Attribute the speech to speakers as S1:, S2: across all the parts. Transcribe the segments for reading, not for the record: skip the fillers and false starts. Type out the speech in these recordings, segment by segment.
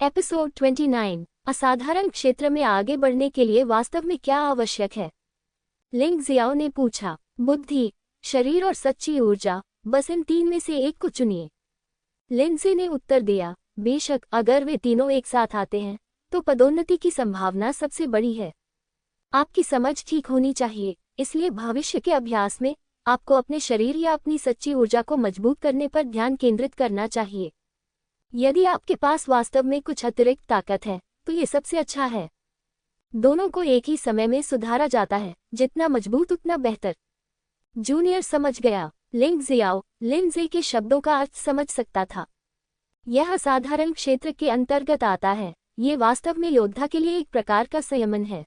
S1: Episode 29 असाधारण क्षेत्र में आगे बढ़ने के लिए वास्तव में क्या आवश्यक है? लिंग जियाओ ने पूछा। बुद्धि, शरीर और सच्ची ऊर्जा, बस इन तीन में से एक को चुनिए। लिंडसे ने उत्तर दिया, बेशक अगर वे तीनों एक साथ आते हैं तो पदोन्नति की संभावना सबसे बड़ी है। आपकी समझ ठीक होनी चाहिए, इसलिए भविष्य के अभ्यास में आपको अपने शरीर या अपनी सच्ची ऊर्जा को मजबूत करने पर ध्यान केंद्रित करना चाहिए। यदि आपके पास वास्तव में कुछ अतिरिक्त ताकत है तो ये सबसे अच्छा है। दोनों को एक ही समय में सुधारा जाता है, जितना मजबूत उतना बेहतर। जूनियर समझ गया। लिंग जियाओ लिंडसे के शब्दों का अर्थ समझ सकता था। यह असाधारण क्षेत्र के अंतर्गत आता है। ये वास्तव में योद्धा के लिए एक प्रकार का संयमन है।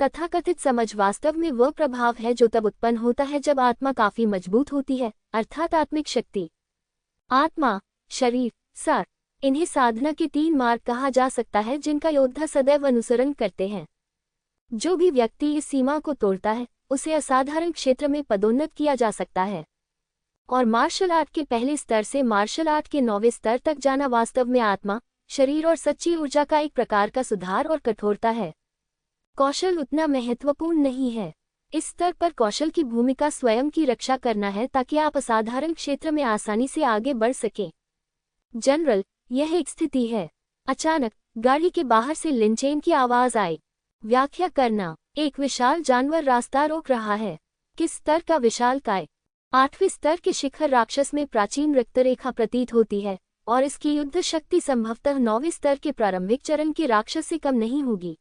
S1: तथाकथित समझ वास्तव में वह प्रभाव है जो तब उत्पन्न होता है जब आत्मा काफी मजबूत होती है, अर्थात आत्मिक शक्ति। आत्मा, शरीर, सर, इन्हें साधना के तीन मार्ग कहा जा सकता है जिनका योद्धा सदैव अनुसरण करते हैं। जो भी व्यक्ति इस सीमा को तोड़ता है उसे असाधारण क्षेत्र में पदोन्नत किया जा सकता है। और मार्शल आर्ट के पहले स्तर से मार्शल आर्ट के 9वें स्तर तक जाना वास्तव में आत्मा, शरीर और सच्ची ऊर्जा का एक प्रकार का सुधार और कठोरता है। कौशल उतना महत्वपूर्ण नहीं है। इस स्तर पर कौशल की भूमिका स्वयं की रक्षा करना है ताकि आप असाधारण क्षेत्र में आसानी से आगे बढ़ सकें। जनरल, यह एक स्थिति है। अचानक गाड़ी के बाहर से लिंचेन की आवाज आई। व्याख्या करना। एक विशाल जानवर रास्ता रोक रहा है। किस स्तर का विशालकाय? 8वें स्तर के शिखर राक्षस में प्राचीन रक्तरेखा प्रतीत होती है और इसकी युद्ध शक्ति संभवतः 9वें स्तर के प्रारंभिक चरण के राक्षस से कम नहीं होगी।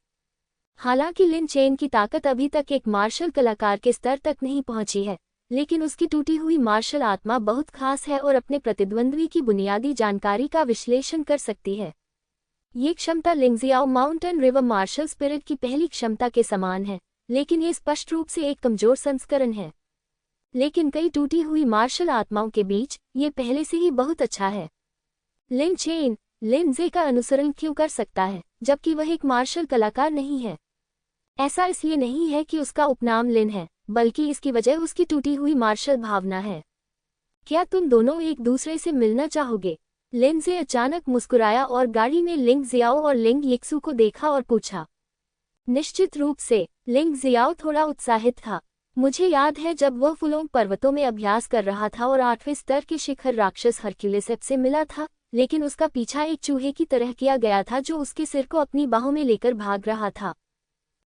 S1: हालांकि लिंचेन की ताकत अभी तक एक मार्शल कलाकार के स्तर तक नहीं पहुंची है, लेकिन उसकी टूटी हुई मार्शल आत्मा बहुत खास है और अपने प्रतिद्वंद्वी की बुनियादी जानकारी का विश्लेषण कर सकती है। ये क्षमता Ling Jiao mountain river martial spirit की पहली क्षमता के समान है, लेकिन ये स्पष्ट रूप से एक कमजोर संस्करण है। लेकिन कई टूटी हुई मार्शल आत्माओं के बीच ये पहले से ही बहुत अच्छा है। लिंचेन लिंडसे का अनुसरण क्यों कर सकता है जबकि वह एक मार्शल कलाकार नहीं है? ऐसा इसलिए नहीं है कि उसका उपनाम लिन है, बल्कि इसकी वजह उसकी टूटी हुई मार्शल भावना है। क्या तुम दोनों एक दूसरे से मिलना चाहोगे? लिंडसे अचानक मुस्कुराया और गाड़ी में लिंग जियाओ और लिंग यिक्सू को देखा और पूछा। निश्चित रूप से। लिंग जियाओ थोड़ा उत्साहित था। मुझे याद है जब वह फुलोंग पर्वतों में अभ्यास कर रहा था और 8वें स्तर के शिखर राक्षस हरक्यूलिस से मिला था, लेकिन उसका पीछा एक चूहे की तरह किया गया था जो उसके सिर को अपनी बाहों में लेकर भाग रहा था।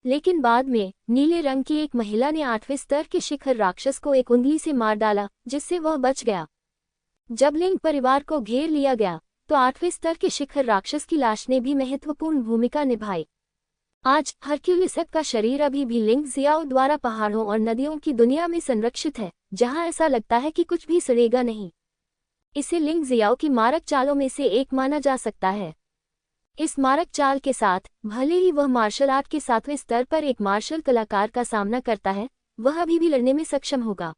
S1: लेकिन बाद में नीले रंग की एक महिला ने 8वें स्तर के शिखर राक्षस को एक उंगली से मार डाला, जिससे वह बच गया। जब लिंग परिवार को घेर लिया गया तो 8वें स्तर के शिखर राक्षस की लाश ने भी महत्वपूर्ण भूमिका निभाई। आज हरक्यूलिस का शरीर अभी भी लिंग जियाओ द्वारा पहाड़ों और नदियों की दुनिया में संरक्षित है, जहां ऐसा लगता है कि कुछ भी सड़ेगा नहीं। इसे लिंग जियाओ की मारक चालों में से एक माना जा सकता है। इस मारक चाल के साथ, भले ही वह मार्शल आर्ट के 7वें स्तर पर एक मार्शल कलाकार का सामना करता है, वह अभी भी लड़ने में सक्षम होगा।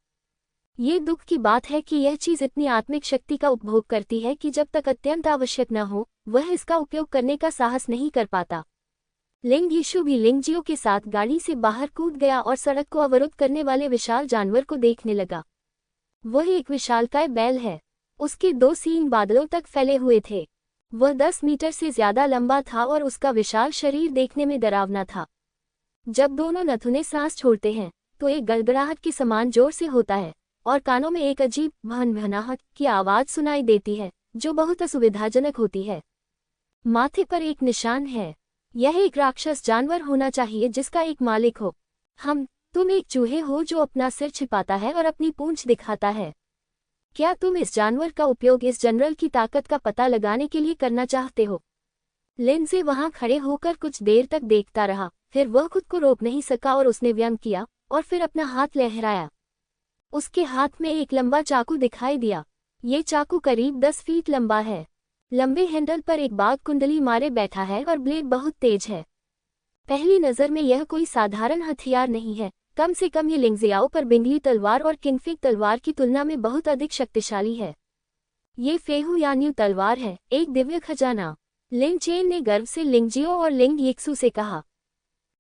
S1: ये दुख की बात है कि यह चीज इतनी आत्मिक शक्ति का उपभोग करती है कि जब तक अत्यंत आवश्यक न हो, वह इसका उपयोग करने का साहस नहीं कर पाता। लिंग यीशु भी लिंगजियो के साथ गाड़ी से बाहर कूद गया और सड़क को अवरुद्ध करने वाले विशाल जानवर को देखने लगा। वह एक विशालकाय बैल है। उसके 2 सींग बादलों तक फैले हुए थे। वह 10 मीटर से ज्यादा लंबा था और उसका विशाल शरीर देखने में डरावना था। जब दोनों नथुने सांस छोड़ते हैं तो एक गड़गड़ाहट के समान जोर से होता है और कानों में एक अजीब भन-भनाहट की आवाज सुनाई देती है जो बहुत असुविधाजनक होती है। माथे पर एक निशान है। यह एक राक्षस जानवर होना चाहिए जिसका एक मालिक हो। तुम एक चूहे हो जो अपना सिर छिपाता है और अपनी पूंछ दिखाता है। क्या तुम इस जानवर का उपयोग इस जनरल की ताकत का पता लगाने के लिए करना चाहते हो? लिंडसे वहां खड़े होकर कुछ देर तक देखता रहा, फिर वह खुद को रोक नहीं सका और उसने व्यंग किया और फिर अपना हाथ लहराया। उसके हाथ में एक लंबा चाकू दिखाई दिया। ये चाकू करीब 10 फीट लंबा है। लंबे हैंडल पर एक बाघ कुंडली मारे बैठा है और ब्लेड बहुत तेज है। पहली नजर में यह कोई साधारण हथियार नहीं है, कम से कम ये लिंग जियाओ पर बिंगली तलवार और किंगफिग तलवार की तुलना में बहुत अधिक शक्तिशाली है। ये फेहू यान्यू तलवार है, एक दिव्य खजाना। लिंचेन ने गर्व से लिंगजियो और लिंग यिक्सू से कहा।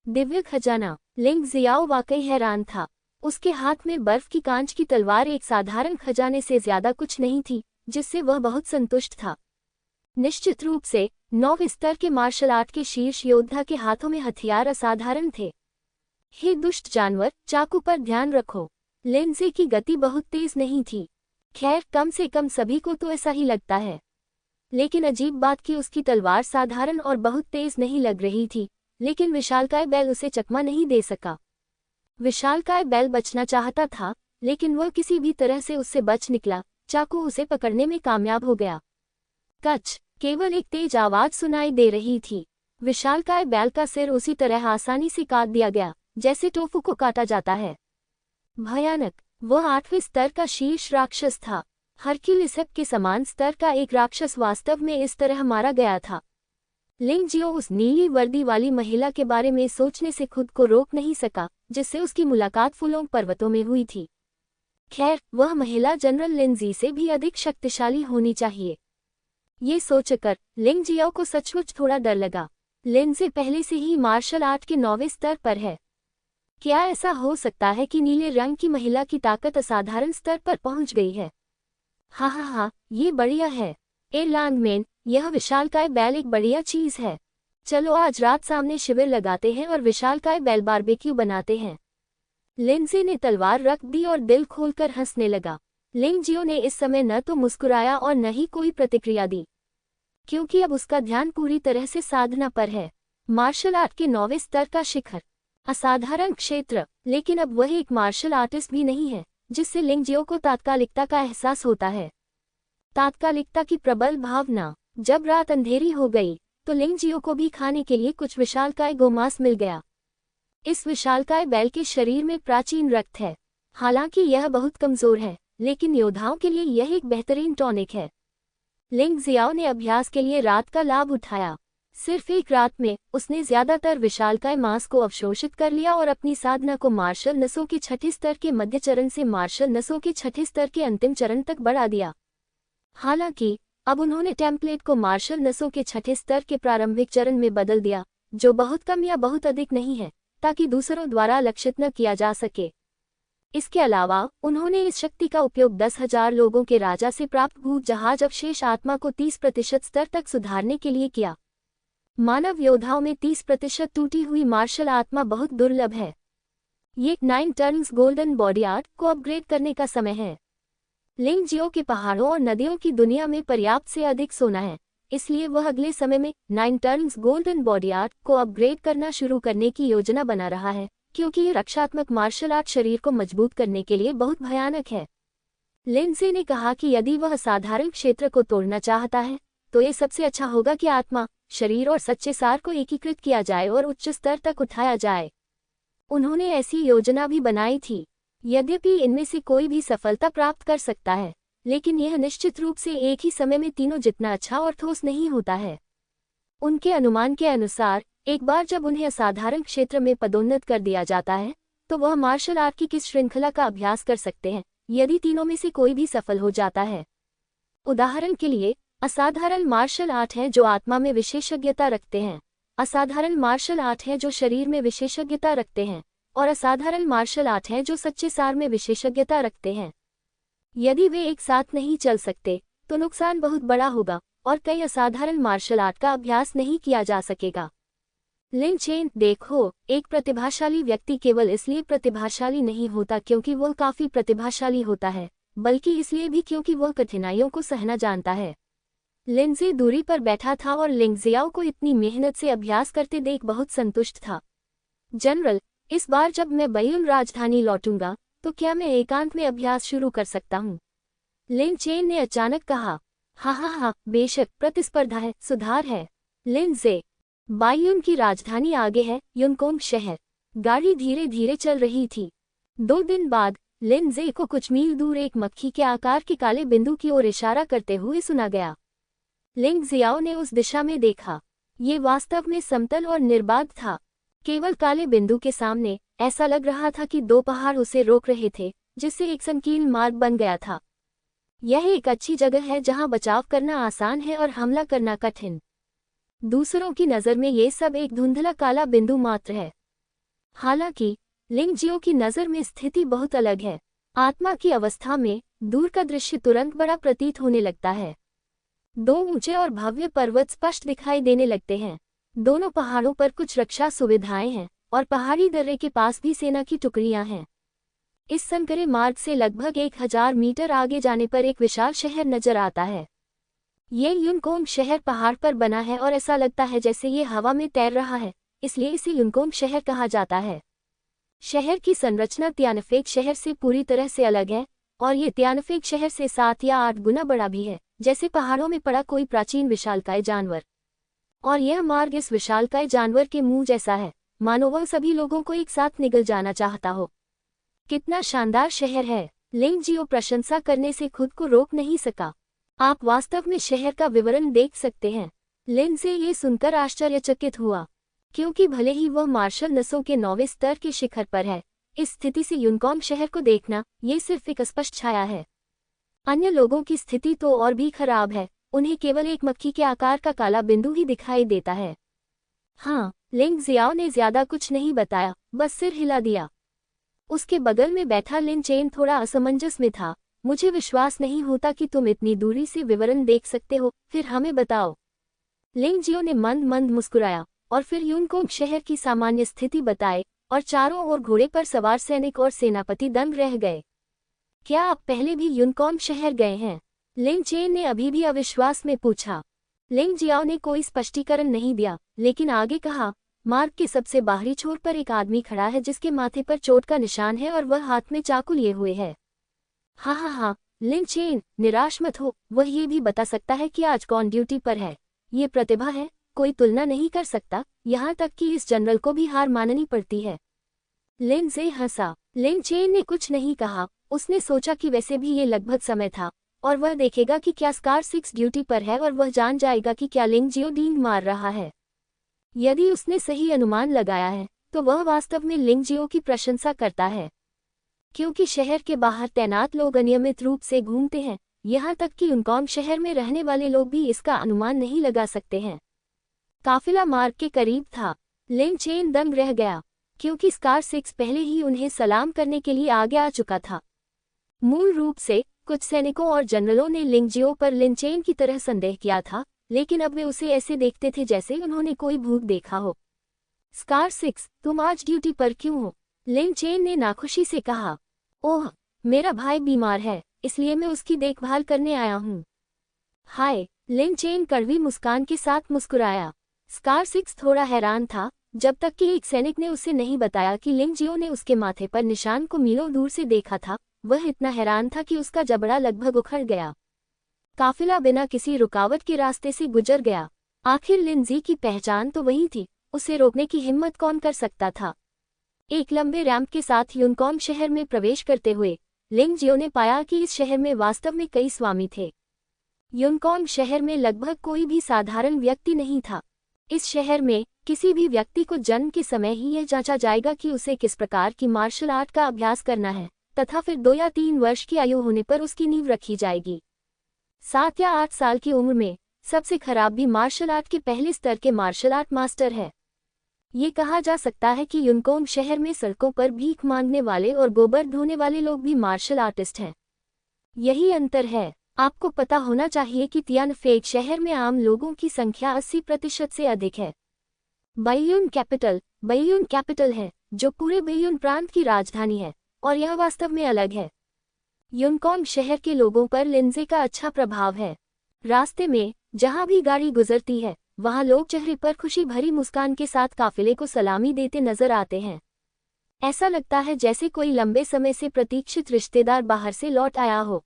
S1: दिव्य खजाना। लिंग जियाओ वाकई हैरान था। उसके हाथ में बर्फ की कांच की तलवार एक साधारण खजाने से ज्यादा कुछ नहीं थी, जिससे वह बहुत संतुष्ट था। निश्चित रूप से 9वीं स्तर के मार्शल आर्ट के शीर्ष योद्धा के हाथों में हथियार असाधारण थे। हे दुष्ट जानवर, चाकू पर ध्यान रखो। लिंडसे की गति बहुत तेज नहीं थी। खैर, कम से कम सभी को तो ऐसा ही लगता है। लेकिन अजीब बात कि उसकी तलवार साधारण और बहुत तेज नहीं लग रही थी, लेकिन विशालकाय बैल उसे चकमा नहीं दे सका। विशालकाय बैल बचना चाहता था, लेकिन वह किसी भी तरह से उससे बच निकला। चाकू उसे पकड़ने में कामयाब हो गया। कच, केवल एक तेज आवाज सुनाई दे रही थी। विशालकाय बैल का सिर उसी तरह आसानी से काट दिया गया जैसे टोफू को काटा जाता है। भयानक, वह 8वें स्तर का शीर्ष राक्षस था। हरक्यूलिस के समान स्तर का एक राक्षस वास्तव में इस तरह मारा गया था। लिंग जियो उस नीली वर्दी वाली महिला के बारे में सोचने से खुद को रोक नहीं सका जिससे उसकी मुलाकात फूलों पर्वतों में हुई थी। खैर, वह महिला जनरल लिंजी से भी अधिक शक्तिशाली होनी चाहिए। ये सोचकर लिंग जियो को सचमुच थोड़ा डर लगा। लिंजी पहले से ही मार्शल आर्ट के 9वें स्तर पर है। क्या ऐसा हो सकता है कि नीले रंग की महिला की ताकत असाधारण स्तर पर पहुंच गई है? हाँ, ये बढ़िया है। ए लैंडमैन, यह विशालकाय बैल एक बढ़िया चीज है। चलो आज रात सामने शिविर लगाते हैं और विशालकाय बैल बारबेक्यू बनाते हैं। लिंजी ने तलवार रख दी और दिल खोलकर हंसने लगा। लिंग जियो ने इस समय न तो मुस्कुराया और न ही कोई प्रतिक्रिया दी, क्योंकि अब उसका ध्यान पूरी तरह से साधना पर है। मार्शल आर्ट के 9वें स्तर का शिखर, असाधारण क्षेत्र, लेकिन अब वह एक मार्शल आर्टिस्ट भी नहीं है जिससे लिंग जियो को तात्कालिकता का एहसास होता है। तात्कालिकता की प्रबल भावना। जब रात अंधेरी हो गई तो लिंग जियो को भी खाने के लिए कुछ विशालकाय गोमांस मिल गया। इस विशालकाय बैल के शरीर में प्राचीन रक्त है। हालांकि यह बहुत कमजोर है, लेकिन योद्धाओं के लिए यह एक बेहतरीन टॉनिक है। लिंग जियाओ ने अभ्यास के लिए रात का लाभ उठाया। सिर्फ एक रात में उसने ज्यादातर विशालकाय मांस को अवशोषित कर लिया और अपनी साधना को मार्शल नसों के 6ठे स्तर के मध्य चरण से मार्शल नसों के 6ठे स्तर के अंतिम चरण तक बढ़ा दिया। हालांकि अब उन्होंने टेम्पलेट को मार्शल नसों के 6ठे स्तर के प्रारंभिक चरण में बदल दिया, जो बहुत कम या बहुत अधिक नहीं है, ताकि दूसरों द्वारा लक्षित न किया जा सके। इसके अलावा उन्होंने इस शक्ति का उपयोग 10,000 लोगों के राजा से प्राप्त भूत जहाज अवशेष आत्मा को 30% स्तर तक सुधारने के लिए किया। मानव योद्धाओं में 30% टूटी हुई मार्शल आत्मा बहुत दुर्लभ है। ये 9 टर्न्स गोल्डन बॉडी आर्ट को अपग्रेड करने का समय है। लिंग जियो के पहाड़ों और नदियों की दुनिया में पर्याप्त से अधिक सोना है, इसलिए वह अगले समय में 9 टर्न्स गोल्डन बॉडी आर्ट को अपग्रेड करना शुरू करने की योजना बना रहा है, क्योंकि ये रक्षात्मक मार्शल आर्ट शरीर को मजबूत करने के लिए बहुत भयानक है। लिंडसे ने कहा कि यदि वह साधारण क्षेत्र को तोड़ना चाहता है तो ये सबसे अच्छा होगा कि आत्मा, शरीर और सच्चे सार को एकीकृत किया जाए और उच्च स्तर तक उठाया जाए। उन्होंने ऐसी योजना भी बनाई थी। यद्यपि इनमें से कोई भी सफलता प्राप्त कर सकता है, लेकिन यह निश्चित रूप से एक ही समय में तीनों जितना अच्छा और ठोस नहीं होता है। उनके अनुमान के अनुसार एक बार जब उन्हें असाधारण क्षेत्र में पदोन्नत कर दिया जाता है तो वह मार्शल आर्ट की किस श्रृंखला का अभ्यास कर सकते हैं यदि तीनों में से कोई भी सफल हो जाता है। उदाहरण के लिए, असाधारण मार्शल आर्ट है जो आत्मा में विशेषज्ञता रखते हैं, असाधारण मार्शल आर्ट है जो शरीर में विशेषज्ञता रखते हैं, और असाधारण मार्शल आर्ट है जो सच्चे सार में विशेषज्ञता रखते हैं। यदि वे एक साथ नहीं चल सकते तो नुकसान बहुत बड़ा होगा और कई असाधारण मार्शल आर्ट का अभ्यास नहीं किया जा सकेगा। लिन चेन, देखो, एक प्रतिभाशाली व्यक्ति केवल इसलिए प्रतिभाशाली नहीं होता क्योंकि वह काफी प्रतिभाशाली होता है, बल्कि इसलिए भी क्योंकि वह कठिनाइयों को सहना जानता है। लिंजी दूरी पर बैठा था और लिंग जियाओ को इतनी मेहनत से अभ्यास करते देख बहुत संतुष्ट था। जनरल, इस बार जब मैं बैयुन राजधानी लौटूंगा तो क्या मैं एकांत में अभ्यास शुरू कर सकता हूँ? लिन चेन ने अचानक कहा। हाँ, बेशक, प्रतिस्पर्धा है, सुधार है। लिंजे, बायुन की राजधानी आगे है, युनकोंग शहर। गाड़ी धीरे धीरे चल रही थी। 2 दिन बाद लिंजे को कुछ मील दूर एक मक्खी के आकार के काले बिंदु की ओर इशारा करते हुए सुना गया। लिंग जियाओ ने उस दिशा में देखा। ये वास्तव में समतल और निर्बाध था। केवल काले बिंदु के सामने ऐसा लग रहा था कि 2 पहाड़ उसे रोक रहे थे, जिससे एक संकीर्ण मार्ग बन गया था। यह एक अच्छी जगह है जहां बचाव करना आसान है और हमला करना कठिन। दूसरों की नज़र में ये सब एक धुंधला काला बिंदु मात्र है। हालांकि लिंग जियो की नज़र में स्थिति बहुत अलग है। आत्मा की अवस्था में दूर का दृश्य तुरंत बड़ा प्रतीत होने लगता है। दो ऊंचे और भव्य पर्वत स्पष्ट दिखाई देने लगते हैं। दोनों पहाड़ों पर कुछ रक्षा सुविधाएं हैं और पहाड़ी दर्रे के पास भी सेना की टुकड़ियां हैं। इस संकरे मार्ग से लगभग 1000 मीटर आगे जाने पर एक विशाल शहर नजर आता है। ये युनकोंग शहर पहाड़ पर बना है और ऐसा लगता है जैसे ये हवा में तैर रहा है, इसलिए इसे युनकोंग शहर कहा जाता है। शहर की संरचना तियानफेक शहर से पूरी तरह से अलग है और ये तियानफेक शहर से 7 या 8 गुना बड़ा भी है, जैसे पहाड़ों में पड़ा कोई प्राचीन विशालकाय जानवर। और यह मार्ग इस विशालकाय जानवर के मुंह जैसा है, मानो वह सभी लोगों को एक साथ निगल जाना चाहता हो। कितना शानदार शहर है! लिंग जियो प्रशंसा करने से खुद को रोक नहीं सका। आप वास्तव में शहर का विवरण देख सकते हैं। लिन से ये सुनकर आश्चर्यचकित हुआ, क्योंकि भले ही वह मार्शल नसों के 9वें स्तर के शिखर पर है, इस स्थिति से युनकोंग शहर को देखना ये सिर्फ एक स्पष्ट छाया है। अन्य लोगों की स्थिति तो और भी खराब है, उन्हें केवल एक मक्खी के आकार का काला बिंदु ही दिखाई देता है। हाँ, लिंग जियाओ ने ज्यादा कुछ नहीं बताया, बस सिर हिला दिया। उसके बगल में बैठा लिन चेन थोड़ा असमंजस में था। मुझे विश्वास नहीं होता कि तुम इतनी दूरी से विवरण देख सकते हो, फिर हमें बताओ। लिंग जियो ने मंद मंद मुस्कुराया और फिर युनकोंग शहर की सामान्य स्थिति बताए और चारों ओर घोड़े पर सवार सैनिक और सेनापति दंग रह गए। क्या आप पहले भी युनकोंग शहर गए हैं? लिंग चेन ने अभी भी अविश्वास में पूछा। लिंग जियाओ ने कोई स्पष्टीकरण नहीं दिया, लेकिन आगे कहा, मार्ग के सबसे बाहरी छोर पर एक आदमी खड़ा है जिसके माथे पर चोट का निशान है और वह हाथ में चाकू लिए हुए है। हाँ, लिन चेन, निराश मत हो, वह ये भी बता सकता है कि आज कौन ड्यूटी पर है। ये प्रतिभा है, कोई तुलना नहीं कर सकता, यहाँ तक कि इस जनरल को भी हार माननी पड़ती है। लिन जे हंसा। लिन चेन ने कुछ नहीं कहा। उसने सोचा कि वैसे भी ये लगभग समय था और वह देखेगा कि क्या स्कार 6 ड्यूटी पर है और वह जान जाएगा कि क्या लिंग जियो डींग मार रहा है। यदि उसने सही अनुमान लगाया है तो वह वास्तव में लिंग जियो की प्रशंसा करता है, क्योंकि शहर के बाहर तैनात लोग अनियमित रूप से घूमते हैं, यहाँ तक कि युनकोंग शहर में रहने वाले लोग भी इसका अनुमान नहीं लगा सकते हैं। काफिला मार्ग के करीब था। लिन चेन दंग रह गया, क्योंकि स्कार 6 पहले ही उन्हें सलाम करने के लिए आगे आ चुका था। मूल रूप से कुछ सैनिकों और जनरलों ने लिंग जियो पर लिन चेन की तरह संदेह किया था, लेकिन अब वे उसे ऐसे देखते थे जैसे उन्होंने कोई भूत देखा हो। स्कार 6, तुम आज ड्यूटी पर क्यों हो? लिन चेन ने नाखुशी से कहा। ओह, मेरा भाई बीमार है, इसलिए मैं उसकी देखभाल करने आया हूँ। हाय, लिन चेन कड़वी मुस्कान के साथ मुस्कुराया। स्कार 6 थोड़ा हैरान था, जब तक कि एक सैनिक ने उसे नहीं बताया कि लिंग जियो ने उसके माथे पर निशान को मीलों दूर से देखा था। वह इतना हैरान था कि उसका जबड़ा लगभग उखड़ गया। काफिला बिना किसी रुकावट के रास्ते से गुजर गया। आखिर लिंजी की पहचान तो वही थी, उसे रोकने की हिम्मत कौन कर सकता था। एक लंबे रैंप के साथ युनकोंग शहर में प्रवेश करते हुए लिंग जियो ने पाया कि इस शहर में वास्तव में कई स्वामी थे। युनकोंग शहर में लगभग कोई भी साधारण व्यक्ति नहीं था। इस शहर में किसी भी व्यक्ति को जन्म के समय ही यह जांचा जाएगा कि उसे किस प्रकार की मार्शल आर्ट का अभ्यास करना है, तथा फिर 2 या 3 वर्ष की आयु होने पर उसकी नींव रखी जाएगी। 7 या 8 साल की उम्र में सबसे खराब भी मार्शल आर्ट के पहले स्तर के मार्शल आर्ट मास्टर है। ये कहा जा सकता है कि युनकोंग शहर में सड़कों पर भीख मांगने वाले और गोबर ढोने वाले लोग भी मार्शल आर्टिस्ट हैं। यही अंतर है। आपको पता होना चाहिए कि तियानफेक शहर में आम लोगों की संख्या 80% से अधिक है। बैयुन कैपिटल है, जो पूरे बैयुन प्रांत की राजधानी है, और यह वास्तव में अलग है। युनकोंग शहर के लोगों पर लिंजे का अच्छा प्रभाव है। रास्ते में जहां भी गाड़ी गुजरती है, वहां लोग चेहरे पर खुशी भरी मुस्कान के साथ काफिले को सलामी देते नजर आते हैं। ऐसा लगता है जैसे कोई लंबे समय से प्रतीक्षित रिश्तेदार बाहर से लौट आया हो।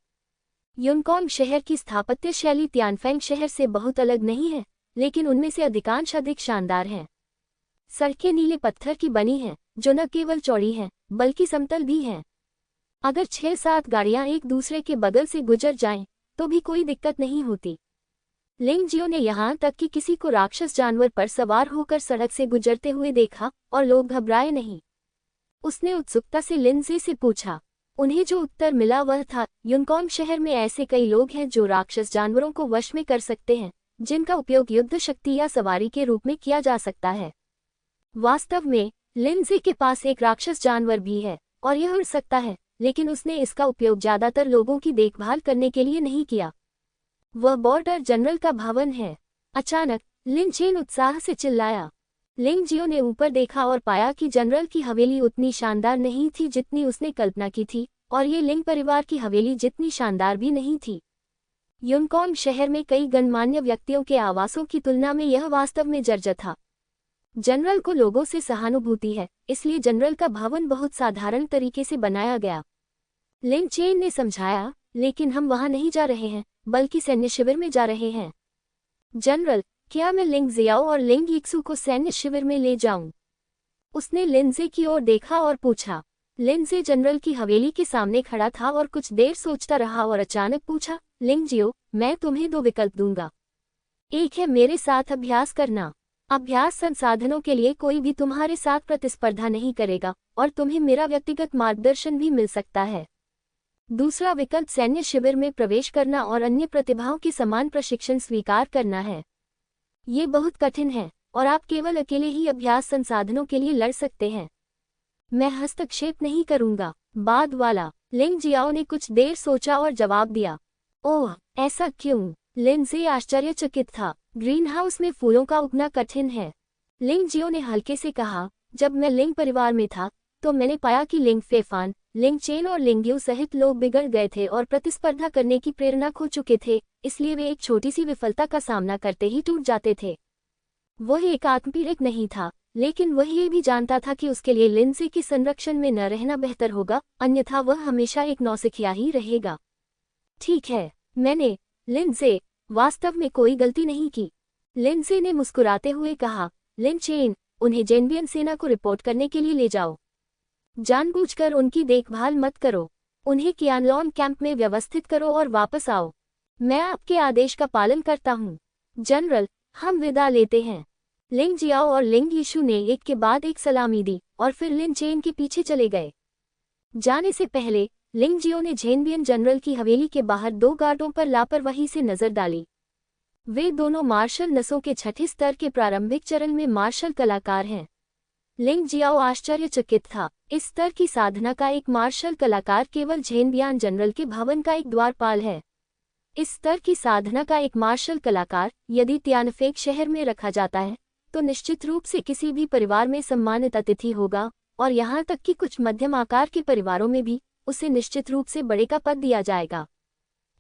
S1: युनकोंग शहर की स्थापत्य शैली तियानफेंग शहर से बहुत अलग नहीं है, लेकिन उनमें से अधिकांश अधिक शानदार हैं। सड़कें नीले पत्थर की बनी हैं, जो न केवल चौड़ी हैं, बल्कि समतल भी हैं। अगर 6-7 गाड़ियां एक दूसरे के बगल से गुजर जाएं, तो भी कोई दिक्कत नहीं होती। लिंग जियो ने यहाँ तक कि किसी को राक्षस जानवर पर सवार होकर सड़क से गुजरते हुए देखा, और लोग घबराए नहीं। उसने उत्सुकता से लिंजे से पूछा। उन्हें जो उत्तर मिला वह था, युनकोंग शहर में ऐसे कई लोग हैं जो राक्षस जानवरों को वश में कर सकते हैं, जिनका उपयोग युद्ध शक्ति या सवारी के रूप में किया जा सकता है। वास्तव में लिंजे के पास एक राक्षस जानवर भी है, और यह उड़ सकता है, लेकिन उसने इसका उपयोग ज्यादातर लोगों की देखभाल करने के लिए नहीं किया। वह बॉर्डर जनरल का भवन है। अचानक लिन चेन उत्साह से चिल्लाया। लिंग जियो ने ऊपर देखा और पाया कि जनरल की हवेली उतनी शानदार नहीं थी जितनी उसने कल्पना की थी, और ये लिंग परिवार की हवेली जितनी शानदार भी नहीं थी। युनकॉन शहर में कई गणमान्य व्यक्तियों के आवासों की तुलना में यह वास्तव में जर्जर था। जनरल को लोगों से सहानुभूति है, इसलिए जनरल का भवन बहुत साधारण तरीके से बनाया गया। लिन चेन ने समझाया, लेकिन हम वहां नहीं जा रहे हैं, बल्कि सैन्य शिविर में जा रहे हैं। जनरल, क्या मैं लिंग जियाओ और लिंग यिक्सू को सैन्य शिविर में ले जाऊं? उसने लिनजे की ओर देखा और पूछा। लिनजे जनरल की हवेली के सामने खड़ा था और कुछ देर सोचता रहा और अचानक पूछा, लिंग जियो, मैं तुम्हें 2 विकल्प दूंगा। एक है मेरे साथ अभ्यास करना। अभ्यास संसाधनों के लिए कोई भी तुम्हारे साथ प्रतिस्पर्धा नहीं करेगा और तुम्हें मेरा व्यक्तिगत मार्गदर्शन भी मिल सकता है। दूसरा विकल्प सैन्य शिविर में प्रवेश करना और अन्य प्रतिभाओं के समान प्रशिक्षण स्वीकार करना है। ये बहुत कठिन है और आप केवल अकेले ही अभ्यास संसाधनों के लिए लड़ सकते हैं। मैं हस्तक्षेप नहीं करूंगा। बाद वाला। लिंग जियाओ ने कुछ देर सोचा और जवाब दिया। ओह, ऐसा क्यों? लिनजे आश्चर्यचकित था। ग्रीन हाउस में फूलों का उगना कठिन है। लिंग जियो ने हल्के से कहा, जब मैं लिंग परिवार में था तो मैंने पाया कि लिंग फेफान, लिंग चेन और लिंग्यू सहित लोग बिगड़ गए थे और प्रतिस्पर्धा करने की प्रेरणा खो चुके थे, इसलिए वे एक छोटी सी विफलता का सामना करते ही टूट जाते थे। वह एक आत्मपीड़क नहीं था, लेकिन वह ये भी जानता था कि उसके लिए लिनजे के संरक्षण में न रहना बेहतर होगा, अन्यथा वह हमेशा एक नौसिखिया ही रहेगा। ठीक है, मैंने, लिनजे, वास्तव में कोई गलती नहीं की। लिनजे ने मुस्कुराते हुए कहा, लिन चेन, उन्हें जेनबियन सेना को रिपोर्ट करने के लिए ले जाओ। जानबूझकर उनकी देखभाल मत करो। उन्हें कियानलॉन कैंप में व्यवस्थित करो और वापस आओ। मैं आपके आदेश का पालन करता हूँ। जनरल, हम विदा लेते हैं। लिंग जियाओ और लिंग यीशु ने एक के बाद एक सलामी दी और फिर लिन चेन के पीछे चले गए। जाने से पहले लिंग जियो ने जेनबियन जनरल की हवेली के बाहर 2 गार्डों पर लापरवाही से नजर डाली। वे दोनों मार्शल नसों के 6ठे स्तर के प्रारंभिक चरण में मार्शल कलाकार हैं। लिंग जियाओ आश्चर्यचकित था। इस स्तर की साधना का एक मार्शल कलाकार केवल जेनबियन जनरल के भवन का एक द्वारपाल है। इस स्तर की साधना का एक मार्शल कलाकार यदि तियानफेक शहर में रखा जाता है तो निश्चित रूप से किसी भी परिवार में सम्मानित अतिथि होगा, और यहाँ तक कि कुछ मध्यम आकार के परिवारों में भी उसे निश्चित रूप से बड़े का पद दिया जाएगा।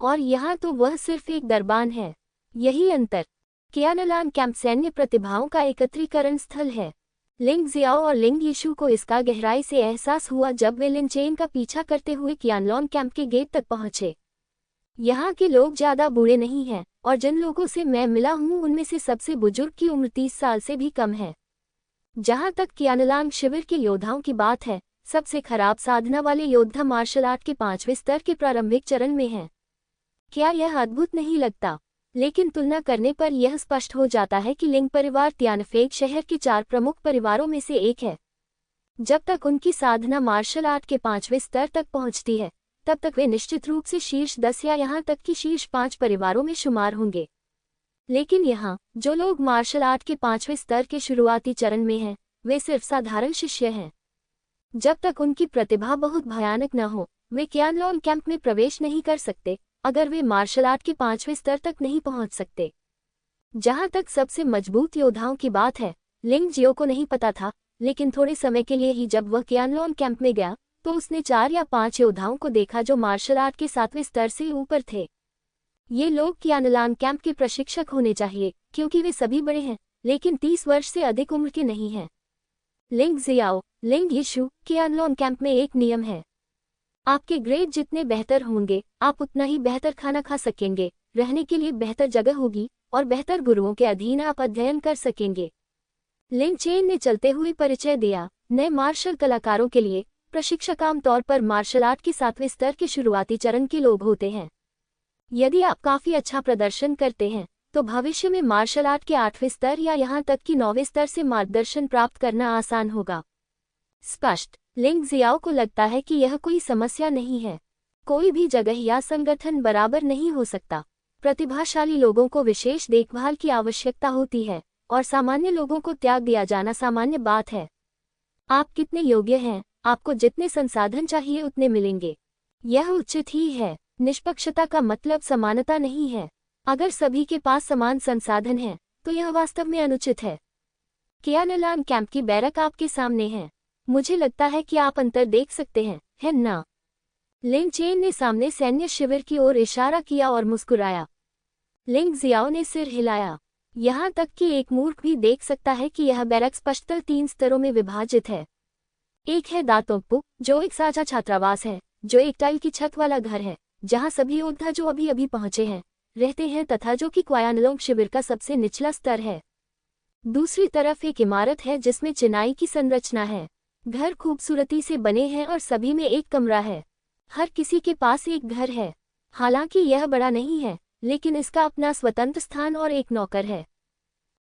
S1: और यहाँ तो वह सिर्फ एक दरबान है। यही अंतर। कियानलॉन कैंप सैन्य प्रतिभाओं का एकत्रीकरण स्थल है। लिंग जियाओ और लिंग यीशु को इसका गहराई से एहसास हुआ जब वे लिन चेन का पीछा करते हुए कियानलॉन कैंप के गेट तक पहुंचे। यहाँ के लोग ज्यादा बूढ़े नहीं हैं, और जिन लोगों से मैं मिला हूँ उनमें से सबसे बुजुर्ग की उम्र 30 साल से भी कम है। जहाँ तक कियानलॉन शिविर के योद्धाओं की बात है, सबसे खराब साधना वाले योद्धा मार्शल आर्ट के 5वें स्तर के प्रारंभिक चरण में हैं। क्या यह अद्भुत नहीं लगता? लेकिन तुलना करने पर यह स्पष्ट हो जाता है कि लिंग परिवार तियानफेक शहर के 4 प्रमुख परिवारों में से एक है। जब तक उनकी साधना मार्शल आर्ट के 5वें स्तर तक पहुंचती है, तब तक वे निश्चित रूप से शीर्ष 10 या यहाँ तक कि शीर्ष 5 परिवारों में शुमार होंगे। लेकिन यहाँ जो लोग मार्शल आर्ट के 5वें स्तर के शुरुआती चरण में हैं, वे सिर्फ साधारण शिष्य हैं। जब तक उनकी प्रतिभा बहुत भयानक न हो, वे कियानलॉन कैंप में प्रवेश नहीं कर सकते, अगर वे मार्शल आर्ट के 5वें स्तर तक नहीं पहुंच सकते। जहां तक सबसे मजबूत योद्धाओं की बात है, लिंग जियो को नहीं पता था, लेकिन थोड़े समय के लिए ही जब वह कियानलॉन कैंप में गया तो उसने 4 या 5 योद्धाओं को देखा जो मार्शल आर्ट के 7वें स्तर से ऊपर थे। ये लोग कियानलॉन कैंप के प्रशिक्षक होने चाहिए, क्योंकि वे सभी बड़े हैं, लेकिन 30 वर्ष से अधिक उम्र के नहीं हैं। लिंग जियाओ, लिंग यीशु, कियानलॉन कैंप में एक नियम है। आपके ग्रेड जितने बेहतर होंगे, आप उतना ही बेहतर खाना खा सकेंगे, रहने के लिए बेहतर जगह होगी, और बेहतर गुरुओं के अधीन आप अध्ययन कर सकेंगे। लिन चेन ने चलते हुए परिचय दिया। नए मार्शल कलाकारों के लिए प्रशिक्षक आमतौर पर मार्शल आर्ट के 7वें स्तर के शुरुआती चरण के लोग होते हैं। यदि आप काफी अच्छा प्रदर्शन करते हैं तो भविष्य में मार्शल आर्ट के 8वें स्तर या यहाँ तक कि 9वें स्तर से मार्गदर्शन प्राप्त करना आसान होगा। स्पष्ट। लिंग जियाओ को लगता है कि यह कोई समस्या नहीं है। कोई भी जगह या संगठन बराबर नहीं हो सकता। प्रतिभाशाली लोगों को विशेष देखभाल की आवश्यकता होती है, और सामान्य लोगों को त्याग दिया जाना सामान्य बात है। आप कितने योग्य हैं, आपको जितने संसाधन चाहिए उतने मिलेंगे। यह उचित ही है। निष्पक्षता का मतलब समानता नहीं है। अगर सभी के पास समान संसाधन हैं, तो यह वास्तव में अनुचित है। कियानलान कैंप की बैरक आपके सामने है। मुझे लगता है कि आप अंतर देख सकते हैं, है ना? लिंग चेन ने सामने सैन्य शिविर की ओर इशारा किया और मुस्कुराया। लिंग जियाओ ने सिर हिलाया। यहाँ तक कि एक मूर्ख भी देख सकता है कि यह बैरक स्पष्टतः 3 स्तरों में विभाजित है। एक है दातोंगपु, जो एक साझा छात्रावास है, जो एक टाइल की छत वाला घर है, जहाँ सभी योद्धा जो अभी अभी पहुंचे हैं रहते हैं, तथा जो कि क्वायानलोंग शिविर का सबसे निचला स्तर है। दूसरी तरफ एक इमारत है जिसमें चिनाई की संरचना है। घर खूबसूरती से बने हैं और सभी में एक कमरा है। हर किसी के पास एक घर है। हालांकि यह बड़ा नहीं है, लेकिन इसका अपना स्वतंत्र स्थान और एक नौकर है।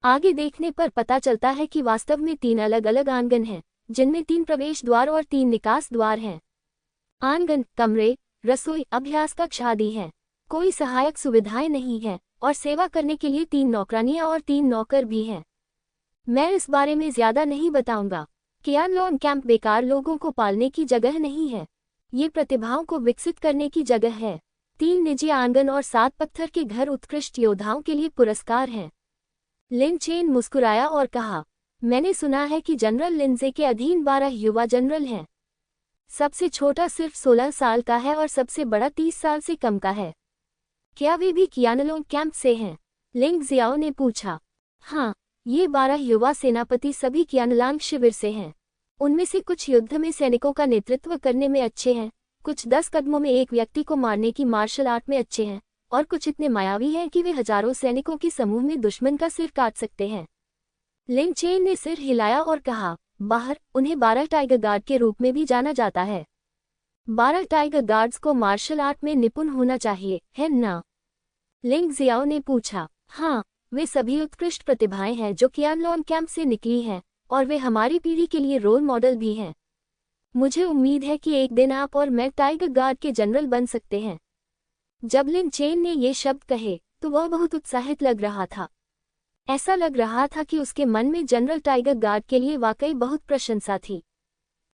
S1: आगे देखने पर पता चलता है कि वास्तव में 3 अलग अलग आंगन हैं, जिनमें 3 प्रवेश द्वार और 3 निकास द्वार हैं। आंगन, कमरे, रसोई, अभ्यास कक्ष आदि हैं। कोई सहायक सुविधाएं नहीं है और सेवा करने के लिए 3 नौकरानियां और 3 नौकर भी हैं। मैं इस बारे में ज्यादा नहीं बताऊंगा। कियानलोन कैंप बेकार लोगों को पालने की जगह नहीं है। ये प्रतिभाओं को विकसित करने की जगह है। 3 निजी आंगन और 7 पत्थर के घर उत्कृष्ट योद्धाओं के लिए पुरस्कार हैं। लिन चेन मुस्कुराया और कहा, मैंने सुना है कि जनरल लिंजे के अधीन 12 युवा जनरल हैं। सबसे छोटा सिर्फ 16 साल का है और सबसे बड़ा 30 साल से कम का है। क्या वे भी कियानलोन कैंप से हैं? लिंग जियाओ ने पूछा। हाँ, ये 12 युवा सेनापति सभी कियानलांग शिविर से हैं। उनमें से कुछ युद्ध में सैनिकों का नेतृत्व करने में अच्छे हैं, कुछ 10 कदमों में एक व्यक्ति को मारने की मार्शल आर्ट में अच्छे हैं, और कुछ इतने मायावी हैं कि वे हजारों सैनिकों के समूह में दुश्मन का सिर काट सकते हैं। लिंग चेन ने सिर हिलाया और कहा, बाहर उन्हें 12 टाइगर गार्ड के रूप में भी जाना जाता है। 12 टाइगर गार्ड्स को मार्शल आर्ट में निपुण होना चाहिए, है ना? लिंग जियाओ ने पूछा। हाँ, वे सभी उत्कृष्ट प्रतिभाएं हैं जो कियानलोन कैंप से निकली हैं, और वे हमारी पीढ़ी के लिए रोल मॉडल भी हैं। मुझे उम्मीद है कि एक दिन आप और मैं टाइगर गार्ड के जनरल बन सकते हैं। जब लिन चेन ने ये शब्द कहे तो वह बहुत उत्साहित लग रहा था। ऐसा लग रहा था कि उसके मन में जनरल टाइगर गार्ड के लिए वाकई बहुत प्रशंसा थी।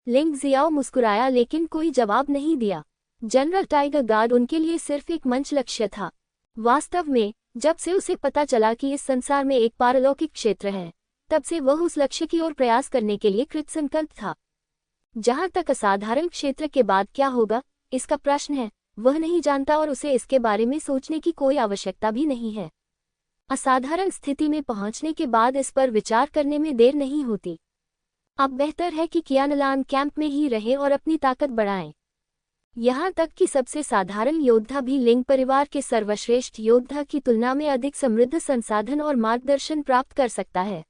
S1: लिंग जियाओ मुस्कुराया लेकिन कोई जवाब नहीं दिया। जनरल टाइगर गार्ड उनके लिए सिर्फ एक मंच लक्ष्य था। वास्तव में जब से उसे पता चला कि इस संसार में एक पारलौकिक क्षेत्र है, तब से वह उस लक्ष्य की ओर प्रयास करने के लिए कृतसंकल्प था। जहां तक असाधारण क्षेत्र के बाद क्या होगा, इसका प्रश्न है, वह नहीं जानता और उसे इसके बारे में सोचने की कोई आवश्यकता भी नहीं है। असाधारण स्थिति में पहुंचने के बाद इस पर विचार करने में देर नहीं होती। अब बेहतर है कि कियानलान कैंप में ही रहें और अपनी ताकत बढ़ाएं। यहाँ तक कि सबसे साधारण योद्धा भी लिंग परिवार के सर्वश्रेष्ठ योद्धा की तुलना में अधिक समृद्ध संसाधन और मार्गदर्शन प्राप्त कर सकता है।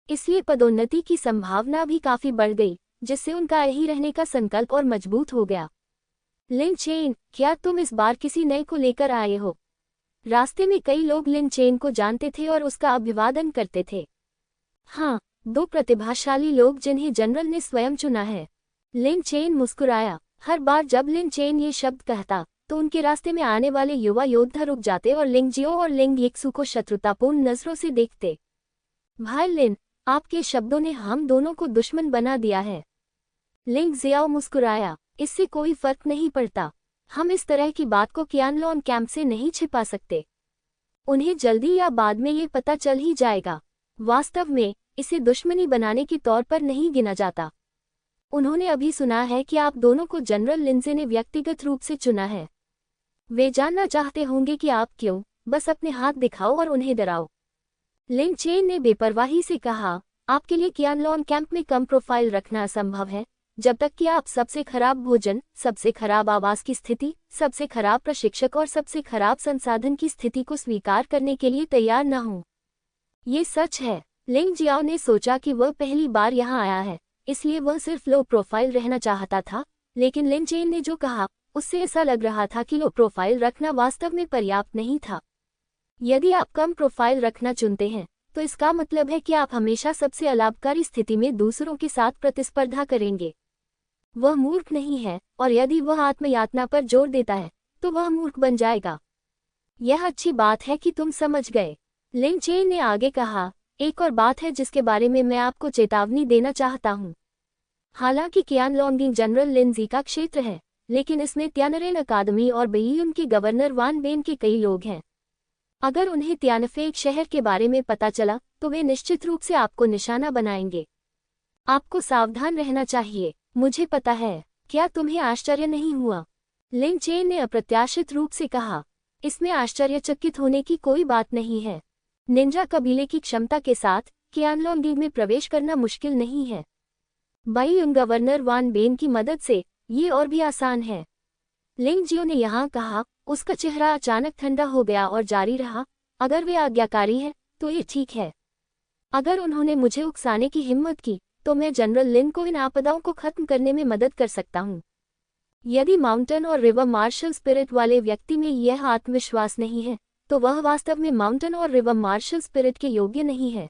S1: इसलिए पदोन्नति की संभावना भी काफी बढ़ गई, जिससे उनका यही रहने का संकल्प और मजबूत हो गया। लिन चेन, क्या तुम इस बार किसी नए को लेकर आए हो? रास्ते में कई लोग लिन चेन को जानते थे और उसका अभिवादन करते थे। हाँ, 2 प्रतिभाशाली लोग जिन्हें जनरल ने स्वयं चुना है। लिन चेन मुस्कुराया। हर बार जब लिन चेन ये शब्द कहता, तो उनके रास्ते में आने वाले युवा योद्धा रुक जाते और लिंग जियो और लिंग यिक्सु को शत्रुतापूर्ण नजरों से देखते। भाई लिन, आपके शब्दों ने हम दोनों को दुश्मन बना दिया है। लिंग जियाओ मुस्कुराया। इससे कोई फर्क नहीं पड़ता। हम इस तरह की बात को कियानलोन कैंप से नहीं छिपा सकते। उन्हें जल्दी या बाद में ये पता चल ही जाएगा। वास्तव में इसे दुश्मनी बनाने के तौर पर नहीं गिना जाता। उन्होंने अभी सुना है कि आप दोनों को जनरल लिंजे ने व्यक्तिगत रूप से चुना है। वे जानना चाहते होंगे कि आप क्यों, बस अपने हाथ दिखाओ और उन्हें डराओ। लिन चेन ने बेपरवाही से कहा, आपके लिए कियानलोन कैंप में कम प्रोफाइल रखना असंभव है, जब तक कि आप सबसे खराब भोजन, सबसे खराब आवास की स्थिति, सबसे खराब प्रशिक्षक और सबसे खराब संसाधन की स्थिति को स्वीकार करने के लिए तैयार न हों। ये सच है। लिंग जियाओ ने सोचा कि वह पहली बार यहाँ आया है, इसलिए वह सिर्फ लो प्रोफाइल रहना चाहता था, लेकिन लिन चेन ने जो कहा उससे ऐसा लग रहा था कि लो प्रोफाइल रखना वास्तव में पर्याप्त नहीं था। यदि आप कम प्रोफाइल रखना चुनते हैं, तो इसका मतलब है कि आप हमेशा सबसे अलाभकारी स्थिति में दूसरों के साथ प्रतिस्पर्धा करेंगे। वह मूर्ख नहीं है, और यदि वह आत्मयातना पर जोर देता है, तो वह मूर्ख बन जाएगा। यह अच्छी बात है कि तुम समझ गए। लिन चेन ने आगे कहा, एक और बात है जिसके बारे में मैं आपको चेतावनी देना चाहता हूँ। हालांकि कियानलोंगिंग जनरल लिंजी का क्षेत्र है, लेकिन इसमें त्यानरेन अकादमी और बेयियुन के गवर्नर वान बेन के कई लोग हैं। अगर उन्हें तियानफेक शहर के बारे में पता चला तो वे निश्चित रूप से आपको निशाना बनाएंगे। आपको सावधान रहना चाहिए। मुझे पता है, क्या तुम्हें आश्चर्य नहीं हुआ? लिंग चेन ने अप्रत्याशित रूप से कहा। इसमें आश्चर्यचकित होने की कोई बात नहीं है। निंजा कबीले की क्षमता के साथ क़ियानलोंग में प्रवेश करना मुश्किल नहीं है। बाईयुन गवर्नर वान बेन की मदद से ये और भी आसान है। लिंग जियो ने यहाँ कहा। उसका चेहरा अचानक ठंडा हो गया और जारी रहा, अगर वे आज्ञाकारी हैं तो ये ठीक है। अगर उन्होंने मुझे उकसाने की हिम्मत की तो मैं जनरल लिन को इन आपदाओं को खत्म करने में मदद कर सकता हूँ। यदि माउंटेन और रिवर मार्शल स्पिरिट वाले व्यक्ति में यह आत्मविश्वास नहीं है तो वह वास्तव में माउंटेन और रिवर मार्शल स्पिरिट के योग्य नहीं है।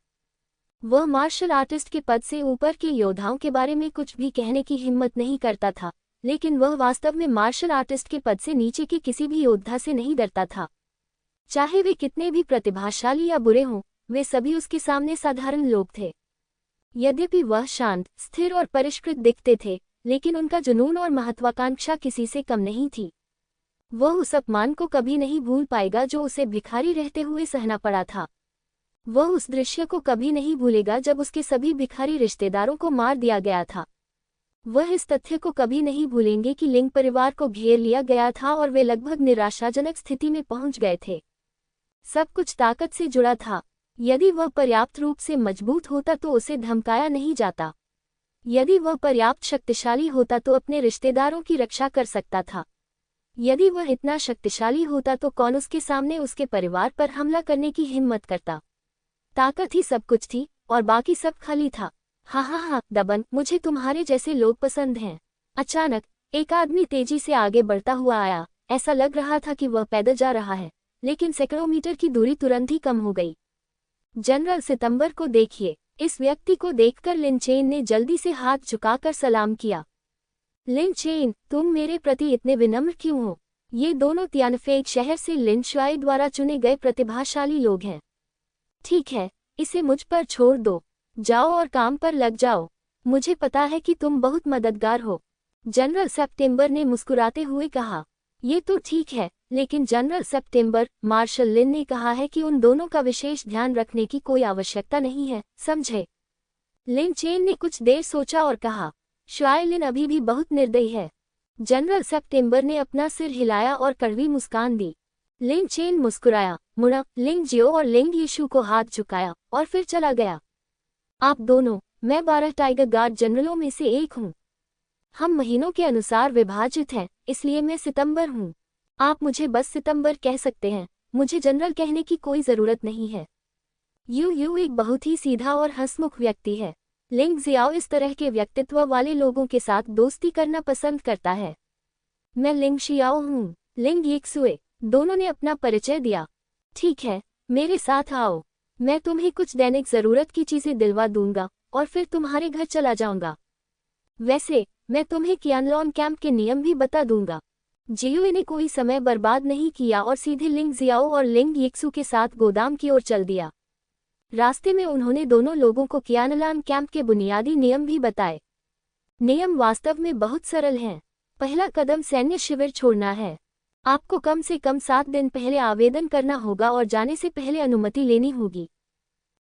S1: वह मार्शल आर्टिस्ट के पद से ऊपर के योद्धाओं के बारे में कुछ भी कहने की हिम्मत नहीं करता था, लेकिन वह वास्तव में मार्शल आर्टिस्ट के पद से नीचे के किसी भी योद्धा से नहीं डरता था। चाहे वे कितने भी प्रतिभाशाली या बुरे हों, वे सभी उसके सामने साधारण लोग थे। यद्यपि वह शांत, स्थिर और परिष्कृत दिखते थे, लेकिन उनका जुनून और महत्वाकांक्षा किसी से कम नहीं थी। वह उस अपमान को कभी नहीं भूल पाएगा जो उसे भिखारी रहते हुए सहना पड़ा था। वह उस दृश्य को कभी नहीं भूलेगा जब उसके सभी भिखारी रिश्तेदारों को मार दिया गया था। वह इस तथ्य को कभी नहीं भूलेंगे कि लिंग परिवार को घेर लिया गया था और वे लगभग निराशाजनक स्थिति में पहुंच गए थे। सब कुछ ताकत से जुड़ा था। यदि वह पर्याप्त रूप से मजबूत होता तो उसे धमकाया नहीं जाता। यदि वह पर्याप्त शक्तिशाली होता तो अपने रिश्तेदारों की रक्षा कर सकता था। यदि वह इतना शक्तिशाली होता तो कौन उसके सामने उसके परिवार पर हमला करने की हिम्मत करता? ताकत ही सब कुछ थी और बाकी सब खाली था। हाँ, दबन, मुझे तुम्हारे जैसे लोग पसंद हैं। अचानक एक आदमी तेजी से आगे बढ़ता हुआ आया। ऐसा लग रहा था कि वह पैदल जा रहा है, लेकिन सैकड़ों मीटर की दूरी तुरंत ही कम हो गई। जनरल सितंबर को देखिए। इस व्यक्ति को देखकर लिन चेन ने जल्दी से हाथ झुकाकर सलाम किया। लिन चेन, तुम मेरे प्रति इतने विनम्र क्यों हो? ये दोनों तियानफेक शहर से लिन शुआई द्वारा चुने गए प्रतिभाशाली लोग हैं। ठीक है, इसे मुझ पर छोड़ दो। जाओ और काम पर लग जाओ। मुझे पता है कि तुम बहुत मददगार हो। जनरल सितंबर ने मुस्कुराते हुए कहा। ये तो ठीक है, लेकिन जनरल सितंबर, मार्शल लिन ने कहा है कि उन दोनों का विशेष ध्यान रखने की कोई आवश्यकता नहीं है, समझे? लिन चेन ने कुछ देर सोचा और कहा, शुआई लिन अभी भी बहुत निर्दयी है। जनरल सितंबर ने अपना सिर हिलाया और कड़वी मुस्कान दी। लिन चेन मुस्कुराया, मुड़ा, लिंग जियो और लिंग यीशु को हाथ झुकाया और फिर चला गया। आप दोनों, मैं 12 टाइगर गार्ड जनरलों में से एक हूँ। हम महीनों के अनुसार विभाजित हैं, इसलिए मैं सितंबर हूँ। आप मुझे बस सितंबर कह सकते हैं, मुझे जनरल कहने की कोई ज़रूरत नहीं है। यू एक बहुत ही सीधा और हंसमुख व्यक्ति है। लिंग जियाओ इस तरह के व्यक्तित्व वाले लोगों के साथ दोस्ती करना पसंद करता है। मैं लिंग शियाओ हूँ। लिंग यीक्सुए, दोनों ने अपना परिचय दिया। ठीक है, मेरे साथ आओ। मैं तुम्हें कुछ दैनिक ज़रूरत की चीज़ें दिलवा दूंगा और फिर तुम्हारे घर चला जाऊंगा। वैसे मैं तुम्हें क़ियानलोंग कैंप के नियम भी बता दूंगा। जियुए ने कोई समय बर्बाद नहीं किया और सीधे लिंग जियाओ और लिंग यीक्सु के साथ गोदाम की ओर चल दिया। रास्ते में उन्होंने दोनों लोगों को क़ियानलोंग कैंप के बुनियादी नियम भी बताए। नियम वास्तव में बहुत सरल हैं। पहला कदम सैन्य शिविर छोड़ना है। आपको कम से कम 7 दिन पहले आवेदन करना होगा और जाने से पहले अनुमति लेनी होगी।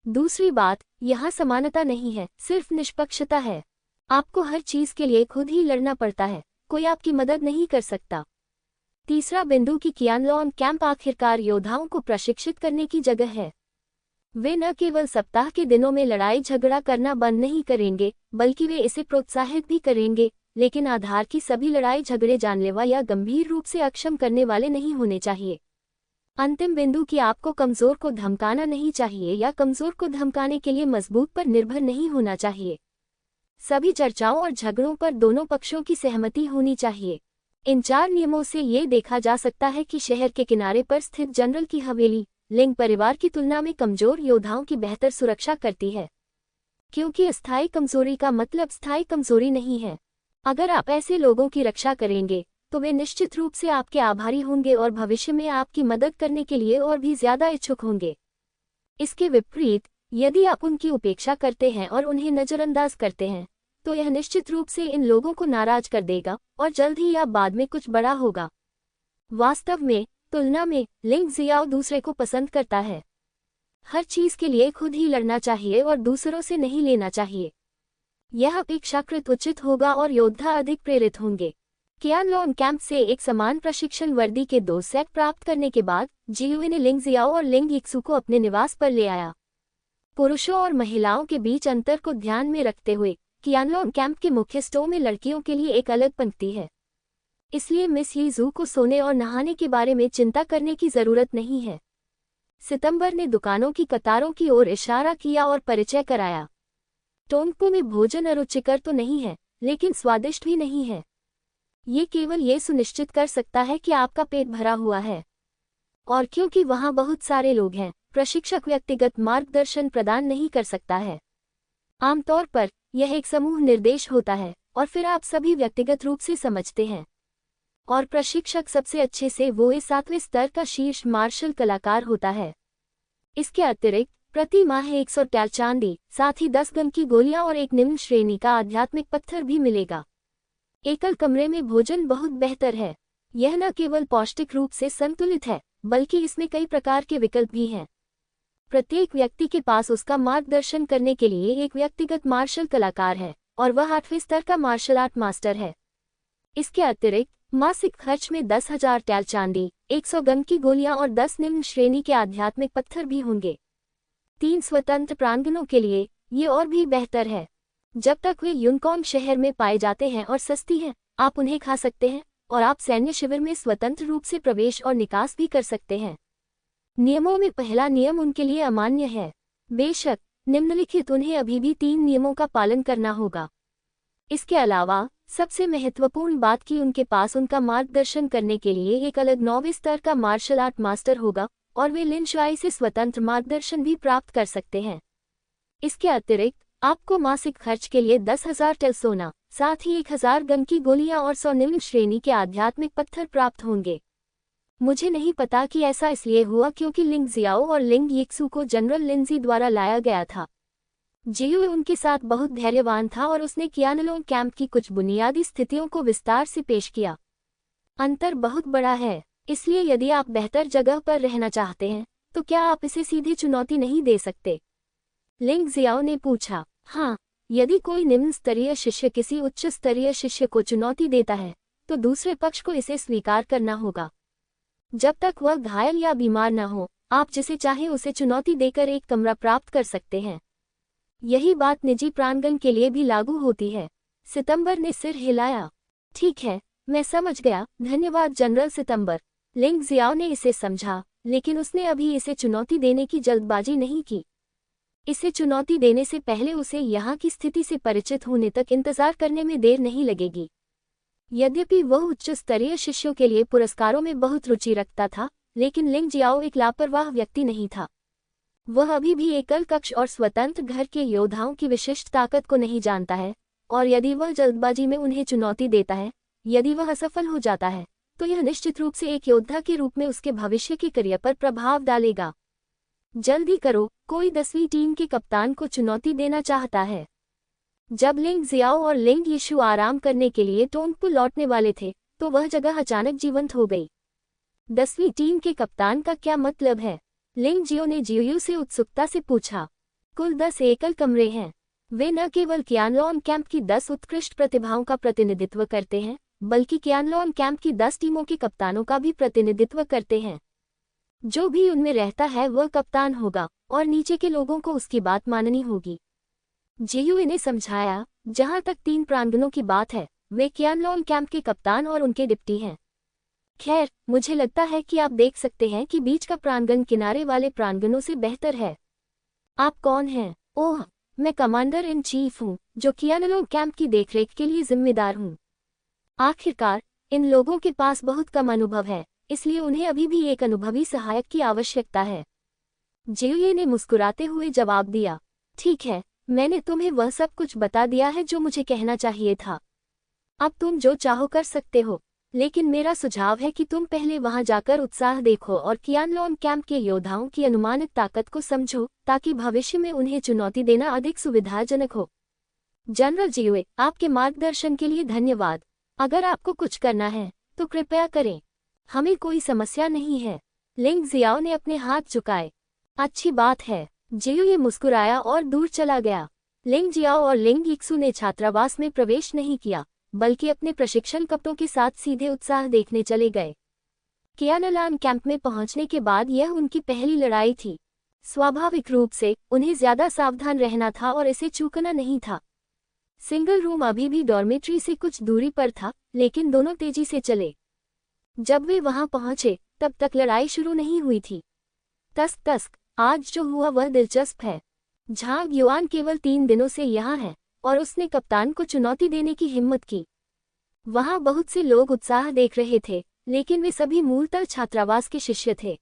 S1: दूसरी बात, यहाँ समानता नहीं है, सिर्फ निष्पक्षता है। आपको हर चीज के लिए खुद ही लड़ना पड़ता है, कोई आपकी मदद नहीं कर सकता। तीसरा बिंदु कि क़ियानलोंग कैंप आखिरकार योद्धाओं को प्रशिक्षित करने की जगह है। वे न केवल सप्ताह के दिनों में लड़ाई झगड़ा करना बंद नहीं करेंगे, बल्कि वे इसे प्रोत्साहित भी करेंगे, लेकिन आधार की सभी लड़ाई झगड़े जानलेवा या गंभीर रूप से अक्षम करने वाले नहीं होने चाहिए। अंतिम बिंदु कि आपको कमजोर को धमकाना नहीं चाहिए या कमजोर को धमकाने के लिए मजबूत पर निर्भर नहीं होना चाहिए। सभी चर्चाओं और झगड़ों पर दोनों पक्षों की सहमति होनी चाहिए। इन 4 नियमों से ये देखा जा सकता है कि शहर के किनारे पर स्थित जनरल की हवेली लिंग परिवार की तुलना में कमजोर योद्धाओं की बेहतर सुरक्षा करती है, क्योंकि अस्थायी कमजोरी का मतलब स्थायी कमजोरी नहीं है। अगर आप ऐसे लोगों की रक्षा करेंगे तो वे निश्चित रूप से आपके आभारी होंगे और भविष्य में आपकी मदद करने के लिए और भी ज्यादा इच्छुक होंगे। इसके विपरीत, यदि आप उनकी उपेक्षा करते हैं और उन्हें नजरअंदाज करते हैं, तो यह निश्चित रूप से इन लोगों को नाराज कर देगा और जल्द ही या बाद में कुछ बड़ा होगा। वास्तव में तुलना में लिंग जियाओ दूसरे को पसंद करता है। हर चीज के लिए खुद ही लड़ना चाहिए और दूसरों से नहीं लेना चाहिए। यह अपेक्षाकृत उचित होगा और योद्धा अधिक प्रेरित होंगे। कियानलोन कैंप से एक समान प्रशिक्षण वर्दी के 2 सेट प्राप्त करने के बाद जियुए ने लिंग जियाओ और लिंग यिक्सू को अपने निवास पर ले आया। पुरुषों और महिलाओं के बीच अंतर को ध्यान में रखते हुए कियानलोन कैंप के मुख्य स्टोर में लड़कियों के लिए एक अलग पंक्ति है, इसलिए मिस यीजू को सोने और नहाने के बारे में चिंता करने की जरूरत नहीं है। सितंबर ने दुकानों की कतारों की ओर इशारा किया और परिचय कराया। टोंगपो में भोजन अरुचिकर तो नहीं है, लेकिन स्वादिष्ट भी नहीं है। ये केवल ये सुनिश्चित कर सकता है कि आपका पेट भरा हुआ है। और क्योंकि वहाँ बहुत सारे लोग हैं, प्रशिक्षक व्यक्तिगत मार्गदर्शन प्रदान नहीं कर सकता है। आमतौर पर यह एक समूह निर्देश होता है और फिर आप सभी व्यक्तिगत रूप से समझते हैं। और प्रशिक्षक सबसे अच्छे से वो इस 7वें स्तर का शीर्ष मार्शल कलाकार होता है। इसके अतिरिक्त प्रति माह 100 टैल चांदी, साथ ही 10 गन की गोलियां और एक निम्न श्रेणी का आध्यात्मिक पत्थर भी मिलेगा। एकल कमरे में भोजन बहुत बेहतर है। यह न केवल पौष्टिक रूप से संतुलित है, बल्कि इसमें कई प्रकार के विकल्प भी हैं। प्रत्येक व्यक्ति के पास उसका मार्गदर्शन करने के लिए एक व्यक्तिगत मार्शल कलाकार है और वह 8वें स्तर का मार्शल आर्ट मास्टर है। इसके अतिरिक्त मासिक खर्च में 10,000 टैल चांदी, 100 गन की गोलियां और 10 निम्न श्रेणी के आध्यात्मिक पत्थर भी होंगे। 3 स्वतंत्र प्रांगणों के लिए ये और भी बेहतर है। जब तक वे यूनकॉन शहर में पाए जाते हैं और सस्ती हैं, आप उन्हें खा सकते हैं और आप सैन्य शिविर में स्वतंत्र रूप से प्रवेश और निकास भी कर सकते हैं। नियमों में पहला नियम उनके लिए अमान्य है। बेशक निम्नलिखित उन्हें अभी भी 3 नियमों का पालन करना होगा। इसके अलावा सबसे महत्वपूर्ण बात कि उनके पास उनका मार्गदर्शन करने के लिए एक अलग 9वें स्तर का मार्शल आर्ट मास्टर होगा और वे लिन शुआई से स्वतंत्र मार्गदर्शन भी प्राप्त कर सकते हैं। इसके अतिरिक्त आपको मासिक खर्च के लिए 10,000 टैल सोना, साथ ही 1,000 गन की गोलियां और 100 निम्न श्रेणी के आध्यात्मिक पत्थर प्राप्त होंगे। मुझे नहीं पता कि ऐसा इसलिए हुआ क्योंकि लिंग जियाओ और लिंग यिक्सू को जनरल लिंजी द्वारा लाया गया था। जियुए उनके साथ बहुत धैर्यवान था और उसने कियानलोन कैंप की कुछ बुनियादी स्थितियों को विस्तार से पेश किया। अंतर बहुत बड़ा है, इसलिए यदि आप बेहतर जगह पर रहना चाहते हैं तो क्या आप इसे सीधी चुनौती नहीं दे सकते? लिंग जियाओ ने पूछा। हाँ, यदि कोई निम्न स्तरीय शिष्य किसी उच्च स्तरीय शिष्य को चुनौती देता है तो दूसरे पक्ष को इसे स्वीकार करना होगा। जब तक वह घायल या बीमार न हो, आप जिसे चाहे उसे चुनौती देकर एक कमरा प्राप्त कर सकते हैं। यही बात निजी प्रांगण के लिए भी लागू होती है। सितंबर ने सिर हिलाया। ठीक है, मैं समझ गया, धन्यवाद जनरल सितंबर। लिंग जियाओ ने इसे समझा, लेकिन उसने अभी इसे चुनौती देने की जल्दबाजी नहीं की। इसे चुनौती देने से पहले उसे यहाँ की स्थिति से परिचित होने तक इंतजार करने में देर नहीं लगेगी। यद्यपि वह उच्च स्तरीय शिष्यों के लिए पुरस्कारों में बहुत रुचि रखता था, लेकिन लिंग जियाओ एक लापरवाह व्यक्ति नहीं था। वह अभी भी एकल कक्ष और स्वतंत्र घर के योद्धाओं की विशिष्ट ताकत को नहीं जानता है, और यदि वह जल्दबाजी में उन्हें चुनौती देता है, यदि वह असफल हो जाता है, तो यह निश्चित रूप से एक योद्धा के रूप में उसके भविष्य के करियर पर प्रभाव डालेगा। जल्दी करो, कोई 10वीं टीम के कप्तान को चुनौती देना चाहता है। जब लिंग जियाओ और लिंग यीशु आराम करने के लिए टोंगपो लौटने वाले थे, तो वह जगह अचानक जीवंत हो गई। 10वीं टीम के कप्तान का क्या मतलब है? लिंग जियो ने जियुयू से उत्सुकता से पूछा। कुल 10 एकल कमरे हैं। वे न केवल कियानलोन कैंप की 10 उत्कृष्ट प्रतिभाओं का प्रतिनिधित्व करते हैं, बल्कि कियानलोन कैंप की 10 टीमों के कप्तानों का भी प्रतिनिधित्व करते हैं। जो भी उनमें रहता है वह कप्तान होगा और नीचे के लोगों को उसकी बात माननी होगी। जियुए ने समझाया। जहां तक 3 प्रांगणों की बात है, वे कियानलोन कैंप के कप्तान और उनके डिप्टी हैं। खैर, मुझे लगता है कि आप देख सकते हैं कि बीच का प्रांगण किनारे वाले प्रांगणों से बेहतर है। आप कौन हैं? ओह, मैं कमांडर इन चीफ हूँ, जो कियानलोन कैंप की देखरेख के लिए जिम्मेदार हूँ। आखिरकार इन लोगों के पास बहुत कम अनुभव है, इसलिए उन्हें अभी भी एक अनुभवी सहायक की आवश्यकता है। जियुए ने मुस्कुराते हुए जवाब दिया। ठीक है, मैंने तुम्हें वह सब कुछ बता दिया है जो मुझे कहना चाहिए था। अब तुम जो चाहो कर सकते हो, लेकिन मेरा सुझाव है कि तुम पहले वहां जाकर उत्साह देखो और कियानलोन कैंप के योद्धाओं की अनुमानित ताकत को समझो, ताकि भविष्य में उन्हें चुनौती देना अधिक सुविधाजनक हो। जनरल जियुए, आपके मार्गदर्शन के लिए धन्यवाद। अगर आपको कुछ करना है तो कृपया करें। हमें कोई समस्या नहीं है। लिंग जियाओ ने अपने हाथ झुकाए। अच्छी बात है। जियो ये मुस्कुराया और दूर चला गया। लिंग जियाओ और लिंग यिक्सु ने छात्रावास में प्रवेश नहीं किया, बल्कि अपने प्रशिक्षण कप्तानों के साथ सीधे उत्साह देखने चले गए। कियानलान कैंप में पहुंचने के बाद यह उनकी पहली लड़ाई थी। स्वाभाविक रूप से उन्हें ज्यादा सावधान रहना था और इसे चूकना नहीं था। सिंगल रूम अभी भी डॉर्मेट्री से कुछ दूरी पर था, लेकिन दोनों तेजी से चले। जब वे वहां पहुंचे तब तक लड़ाई शुरू नहीं हुई थी। तस्क आज जो हुआ वह दिलचस्प है। झांग युआन केवल 3 दिनों से यहाँ है और उसने कप्तान को चुनौती देने की हिम्मत की। वहां बहुत से लोग उत्साह देख रहे थे, लेकिन वे सभी मूलतः छात्रावास के शिष्य थे।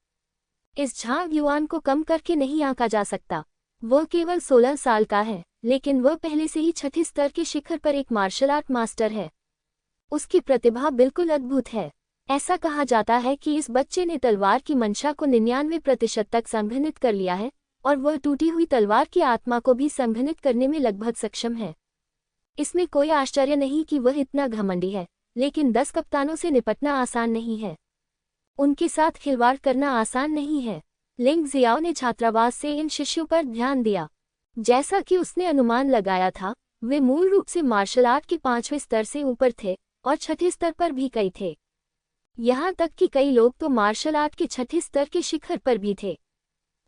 S1: इस झांग युआन को कम करके नहीं आंका जा सकता। वह केवल 16 साल का है, लेकिन वह पहले से ही 6ठी स्तर के शिखर पर एक मार्शल आर्ट मास्टर है। उसकी प्रतिभा बिल्कुल अद्भुत है। ऐसा कहा जाता है कि इस बच्चे ने तलवार की मंशा को 99% तक संघनित कर लिया है और वह टूटी हुई तलवार की आत्मा को भी संघनित करने में लगभग सक्षम है। इसमें कोई आश्चर्य नहीं कि वह इतना घमंडी है, लेकिन 10 कप्तानों से निपटना आसान नहीं है। उनके साथ खिलवाड़ करना आसान नहीं है। लिंग जियाओ ने छात्रावास से इन शिष्यों पर ध्यान दिया। जैसा कि उसने अनुमान लगाया था, वे मूल रूप से मार्शल आर्ट के 5वें स्तर से ऊपर थे और 6ठे स्तर पर भी कई थे। यहाँ तक कि कई लोग तो मार्शल आर्ट के 6ठे स्तर के शिखर पर भी थे।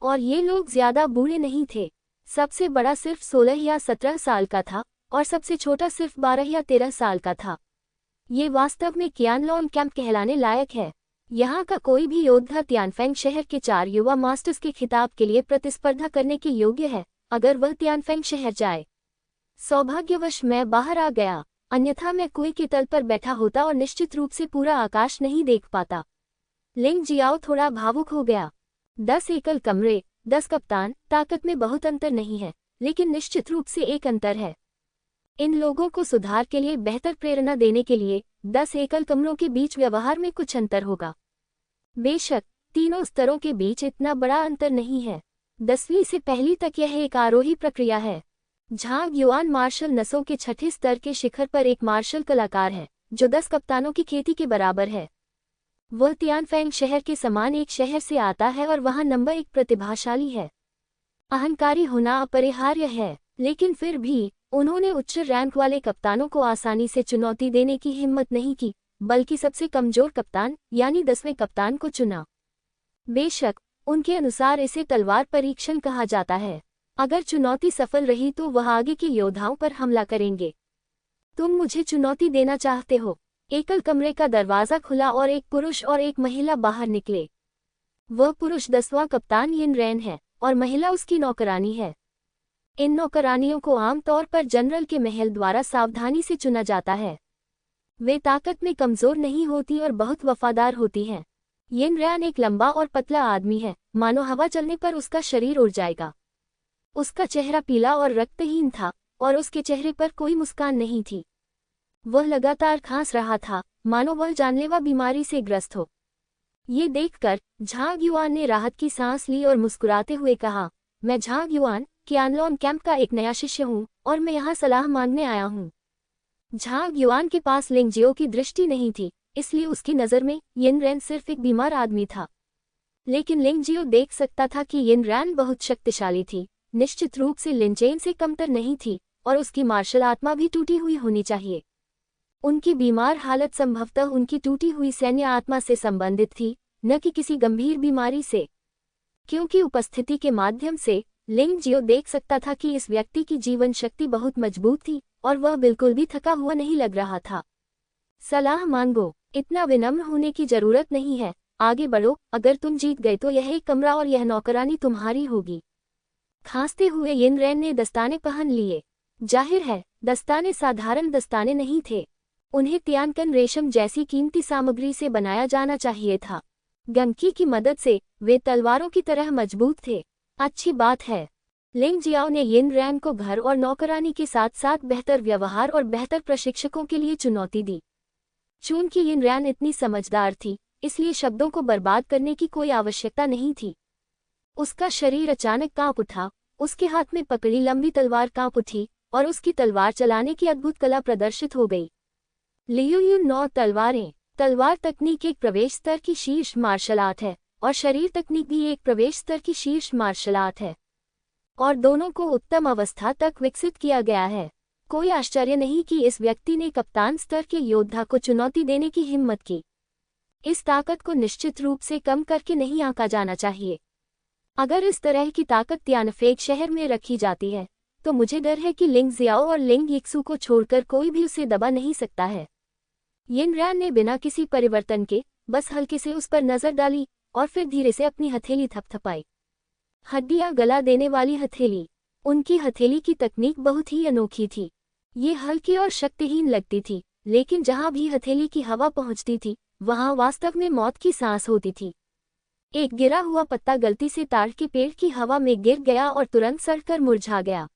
S1: और ये लोग ज्यादा बूढ़े नहीं थे। सबसे बड़ा सिर्फ 16 या 17 साल का था और सबसे छोटा सिर्फ 12 या 13 साल का था। ये वास्तव में कियानलॉन कैंप कहलाने लायक है। यहाँ का कोई भी योद्धा तियानफेंग शहर के 4 युवा मास्टर्स के खिताब के लिए प्रतिस्पर्धा करने के योग्य है, अगर वह तियानफेंग शहर जाए। सौभाग्यवश मैं बाहर आ गया, अन्यथा मैं कुएं के तल पर बैठा होता और निश्चित रूप से पूरा आकाश नहीं देख पाता। लिंग जियाओ थोड़ा भावुक हो गया। 10 एकल कमरे, 10 कप्तान, ताकत में बहुत अंतर नहीं है, लेकिन निश्चित रूप से एक अंतर है। इन लोगों को सुधार के लिए बेहतर प्रेरणा देने के लिए 10 एकल कमरों के बीच व्यवहार में कुछ अंतर होगा। बेशक तीनों स्तरों के बीच इतना बड़ा अंतर नहीं है। 10वीं से पहली तक यह एक आरोही प्रक्रिया है। झांग युआन मार्शल नसों के 6ठे स्तर के शिखर पर एक मार्शल कलाकार है, जो 10 कप्तानों की खेती के बराबर है। वह तियानफेंग शहर के समान एक शहर से आता है और वहां नंबर 1 प्रतिभाशाली है। अहंकारी होना अपरिहार्य है, लेकिन फिर भी उन्होंने उच्च रैंक वाले कप्तानों को आसानी से चुनौती देने की हिम्मत नहीं की, बल्कि सबसे कमजोर कप्तान यानी 10वें कप्तान को चुना। बेशक उनके अनुसार इसे तलवार परीक्षण कहा जाता है। अगर चुनौती सफल रही तो वह आगे के योद्धाओं पर हमला करेंगे। तुम मुझे चुनौती देना चाहते हो? एकल कमरे का दरवाजा खुला और एक पुरुष और एक महिला बाहर निकले। वह पुरुष 10वां कप्तान यिन रैन है और महिला उसकी नौकरानी है। इन नौकरानियों को आमतौर पर जनरल के महल द्वारा सावधानी से चुना जाता है। वे ताकत में कमजोर नहीं होती और बहुत वफादार होती हैं। यिन रैन एक लंबा और पतला आदमी है, मानो हवा चलने पर उसका शरीर उड़ जाएगा। उसका चेहरा पीला और रक्तहीन था और उसके चेहरे पर कोई मुस्कान नहीं थी। वह लगातार खांस रहा था, मानो वह जानलेवा बीमारी से ग्रस्त हो। ये देखकर झांग युआन ने राहत की सांस ली और मुस्कुराते हुए कहा, मैं झांग युआन, कियानलॉन कैंप का एक नया शिष्य हूँ और मैं यहाँ सलाह मांगने आया हूँ। झांग युआन के पास लिंग जियो की दृष्टि नहीं थी, इसलिए उसकी नज़र में यिन रैन सिर्फ एक बीमार आदमी था। लेकिन लिंग जियो देख सकता था कि यिन रैन बहुत शक्तिशाली थी, निश्चित रूप से लिनचेन से कमतर नहीं थी और उसकी मार्शल आत्मा भी टूटी हुई होनी चाहिए। उनकी बीमार हालत संभवतः उनकी टूटी हुई सैन्य आत्मा से संबंधित थी, न कि किसी गंभीर बीमारी से। क्योंकि उपस्थिति के माध्यम से लिंग जियो देख सकता था कि इस व्यक्ति की जीवन शक्ति बहुत मजबूत थी और वह बिल्कुल भी थका हुआ नहीं लग रहा था। सलाह मांगो, इतना विनम्र होने की जरूरत नहीं है, आगे बढ़ो। अगर तुम जीत गए तो यह एक कमरा और यह नौकरानी तुम्हारी होगी। खांसते हुए यिन रैन ने दस्ताने पहन लिए। जाहिर है दस्ताने साधारण दस्ताने नहीं थे, उन्हें तियानकन रेशम जैसी कीमती सामग्री से बनाया जाना चाहिए था। गंकी की मदद से वे तलवारों की तरह मजबूत थे। अच्छी बात है। लिंग जियाओ ने यिन रैन को घर और नौकरानी के साथ साथ बेहतर व्यवहार और बेहतर प्रशिक्षकों के लिए चुनौती दी। चूंकि यिन रैन इतनी समझदार थी, इसलिए शब्दों को बर्बाद करने की कोई आवश्यकता नहीं थी। उसका शरीर अचानक कांप उठा, उसके हाथ में पकड़ी लंबी तलवार कांप उठी और उसकी तलवार चलाने की अद्भुत कला प्रदर्शित हो गई। लियू 9 तलवारें। तलवार तकनीक एक प्रवेश स्तर की शीर्ष मार्शल आर्ट है और शरीर तकनीक भी एक प्रवेश स्तर की शीर्ष मार्शल आर्ट है, और दोनों को उत्तम अवस्था तक विकसित किया गया है। कोई आश्चर्य नहीं कि इस व्यक्ति ने कप्तान स्तर के योद्धा को चुनौती देने की हिम्मत की। इस ताकत को निश्चित रूप से कम करके नहीं आंका जाना चाहिए। अगर इस तरह की ताकत तियानफेक शहर में रखी जाती है तो मुझे डर है कि लिंग जियाओ और लिंग यिक्सू को छोड़कर कोई भी उसे दबा नहीं सकता है। यिन रैन ने बिना किसी परिवर्तन के बस हल्के से उस पर नजर डाली और फिर धीरे से अपनी हथेली थपथपाई। हड्डियां गला देने वाली हथेली। उनकी हथेली की तकनीक बहुत ही अनोखी थी। ये हल्की और शक्तिहीन लगती थी, लेकिन जहां भी हथेली की हवा पहुंचती थी वहां वास्तव में मौत की सांस होती थी। एक गिरा हुआ पत्ता गलती से ताड़ के पेड़ की हवा में गिर गया और तुरंत सड़कर मुरझा गया।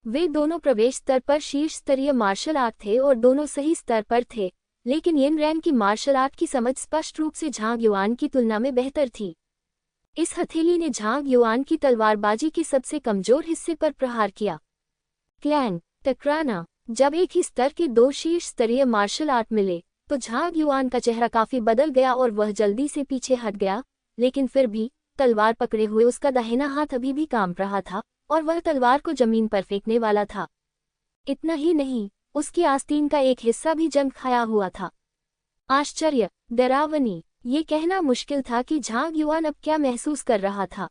S1: वे दोनों प्रवेश स्तर पर शीर्ष स्तरीय मार्शल आर्ट थे और दोनों सही स्तर पर थे, लेकिन यिन रैन की मार्शल आर्ट की समझ स्पष्ट रूप से झांग युआन की तुलना में बेहतर थी। इस हथेली ने झांग युआन की तलवारबाजी के सबसे कमजोर हिस्से पर प्रहार किया। क्लैंग, टकराना। जब एक ही स्तर के दो शीर्ष स्तरीय मार्शल आर्ट मिले तो झांग युआन का चेहरा काफी बदल गया और वह जल्दी से पीछे हट गया, लेकिन फिर भी तलवार पकड़े हुए उसका दाहिना हाथ अभी भी काम रहा था और वह तलवार को जमीन पर फेंकने वाला था। इतना ही नहीं, उसकी आस्तीन का एक हिस्सा भी जंग खाया हुआ था। आश्चर्य, डरावनी। ये कहना मुश्किल था कि झांग युआन अब क्या महसूस कर रहा था।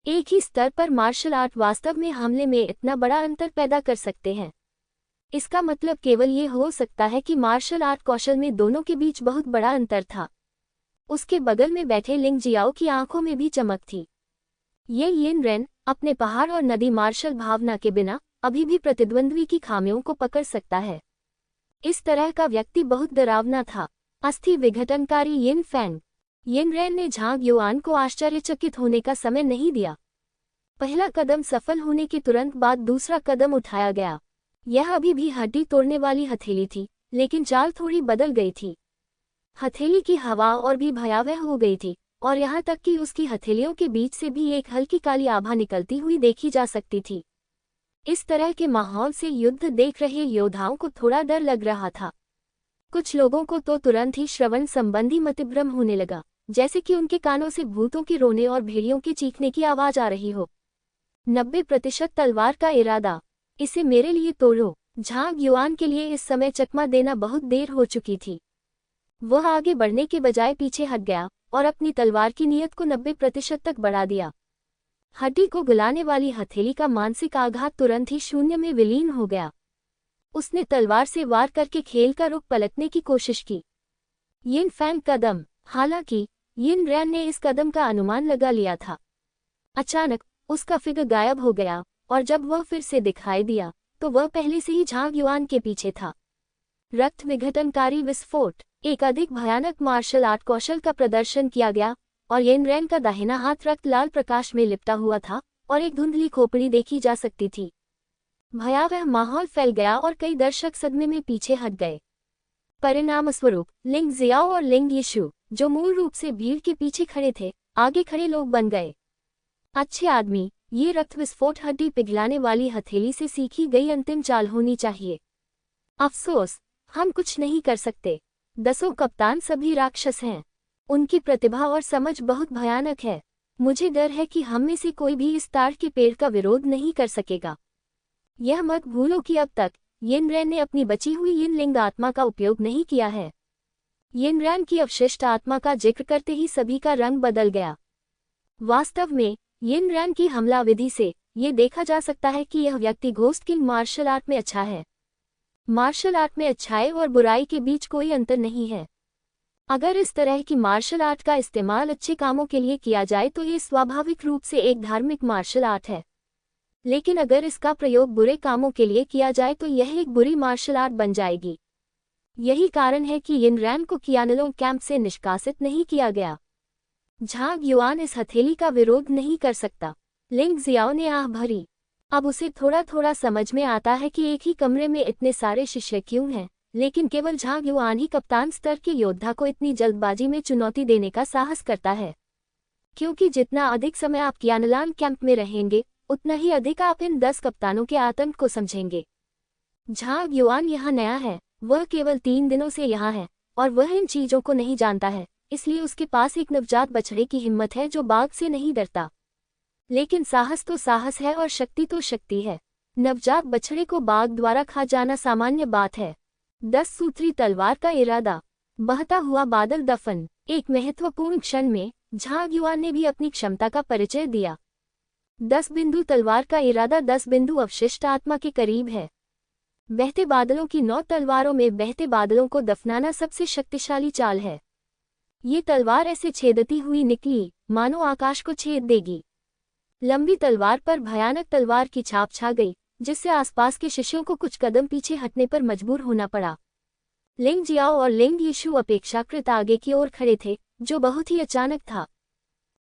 S1: एक ही स्तर पर मार्शल आर्ट वास्तव में हमले में इतना बड़ा अंतर पैदा कर सकते हैं। इसका मतलब केवल ये हो सकता है कि मार्शल आर्ट कौशल में दोनों के बीच बहुत बड़ा अंतर था। उसके बगल में बैठे लिंग जियाओ की आंखों में भी चमक थी। ये यिन रैन अपने पहाड़ और नदी मार्शल भावना के बिना अभी भी प्रतिद्वंद्वी की खामियों को पकड़ सकता है। इस तरह का व्यक्ति बहुत डरावना था। अस्थि विघटनकारी यिन फैंग। यिन रैन ने झांग युआन को आश्चर्यचकित होने का समय नहीं दिया। पहला कदम सफल होने के तुरंत बाद दूसरा कदम उठाया गया। यह अभी भी हड्डी तोड़ने वाली हथेली थी, लेकिन चाल थोड़ी बदल गई थी। हथेली की हवा और भी भयावह हो गई थी और यहाँ तक कि उसकी हथेलियों के बीच से भी एक हल्की काली आभा निकलती हुई देखी जा सकती थी। इस तरह के माहौल से युद्ध देख रहे योद्धाओं को थोड़ा डर लग रहा था। कुछ लोगों को तो तुरंत ही श्रवण संबंधी मतिभ्रम होने लगा, जैसे कि उनके कानों से भूतों के रोने और भेड़ियों के चीखने की आवाज आ रही हो। 90% तलवार का इरादा। इसे मेरे लिए तोड़ो। झांग युआन के लिए इस समय चकमा देना बहुत देर हो चुकी थी। वह आगे बढ़ने के बजाय पीछे हट गया और अपनी तलवार की नीयत को 90% तक बढ़ा दिया। हड्डी को गुलाने वाली हथेली का मानसिक आघात तुरंत ही शून्य में विलीन हो गया। उसने तलवार से वार करके खेल का रुख पलटने की कोशिश की। यिन फैंग कदम। हालांकि यिन रैन ने इस कदम का अनुमान लगा लिया था। अचानक उसका फिगर गायब हो गया और जब वह फिर से दिखाई दिया तो वह पहले से ही झांग युआन के पीछे था। रक्त विघटनकारी विस्फोट। एक अधिक भयानक मार्शल आर्ट कौशल का प्रदर्शन किया गया और यिन रैन का दाहिना हाथ रक्त लाल प्रकाश में लिपटा हुआ था और एक धुंधली खोपड़ी देखी जा सकती थी। भयावह माहौल फैल गया और कई दर्शक सदमे में पीछे हट गए। परिणामस्वरूप लिंग जियाओ और लिंग यिशु, जो मूल रूप से भीड़ के पीछे खड़े थे, आगे खड़े लोग बन गए। अच्छे आदमी, ये रक्त विस्फोट हड्डी पिघलाने वाली हथेली से सीखी गई अंतिम चाल होनी चाहिए। अफसोस, हम कुछ नहीं कर सकते। 10 कप्तान सभी राक्षस हैं। उनकी प्रतिभा और समझ बहुत भयानक है। मुझे डर है कि हम में से कोई भी इस ताड़ के पेड़ का विरोध नहीं कर सकेगा। यह मत भूलो कि अब तक यिन रैन ने अपनी बची हुई यिन लिंग आत्मा का उपयोग नहीं किया है। यिन रैन की अवशिष्ट आत्मा का जिक्र करते ही सभी का रंग बदल गया। वास्तव में यिन रैन की हमला विधि से ये देखा जा सकता है कि यह व्यक्ति घोस्ट किंग मार्शल आर्ट में अच्छा है। मार्शल आर्ट में अच्छाई और बुराई के बीच कोई अंतर नहीं है। अगर इस तरह की मार्शल आर्ट का इस्तेमाल अच्छे कामों के लिए किया जाए तो ये स्वाभाविक रूप से एक धार्मिक मार्शल आर्ट है, लेकिन अगर इसका प्रयोग बुरे कामों के लिए किया जाए तो यह एक बुरी मार्शल आर्ट बन जाएगी। यही कारण है कि यिन रैन को कियानलोंग कैंप से निष्कासित नहीं किया गया। झांग युआन इस हथेली का विरोध नहीं कर सकता। लिंग जियाओ ने आह भरी। अब उसे थोड़ा थोड़ा समझ में आता है कि एक ही कमरे में इतने सारे शिष्य क्यों हैं, लेकिन केवल झांग युआन ही कप्तान स्तर के योद्धा को इतनी जल्दबाजी में चुनौती देने का साहस करता है। क्योंकि जितना अधिक समय आप कियानलांग कैंप में रहेंगे, उतना ही अधिक आप इन 10 कप्तानों के आतंक को समझेंगे। झांग युआन यहाँ नया है, वह केवल 3 दिनों से यहाँ है, और वह इन चीजों को नहीं जानता है, इसलिए उसके पास एक नवजात बछड़े की हिम्मत है जो बाघ से नहीं डरता। लेकिन साहस तो साहस है और शक्ति तो शक्ति है। नवजात बछड़े को बाघ द्वारा खा जाना सामान्य बात है। 10 सूत्री तलवार का इरादा। बहता हुआ बादल दफन। एक महत्वपूर्ण क्षण में झांग युआन ने भी अपनी क्षमता का परिचय दिया। 10 बिंदु तलवार का इरादा 10 बिंदु अवशिष्ट आत्मा के करीब है। बहते बादलों की 9 तलवारों में बहते बादलों को दफनाना सबसे शक्तिशाली चाल है। ये तलवार ऐसे छेदती हुई निकली मानो आकाश को छेद देगी। लंबी तलवार पर भयानक तलवार की छाप छा गई, जिससे आसपास के शिष्यों को कुछ कदम पीछे हटने पर मजबूर होना पड़ा। लिंग जियाओ और लिंग यीशु अपेक्षाकृत आगे की ओर खड़े थे, जो बहुत ही अचानक था।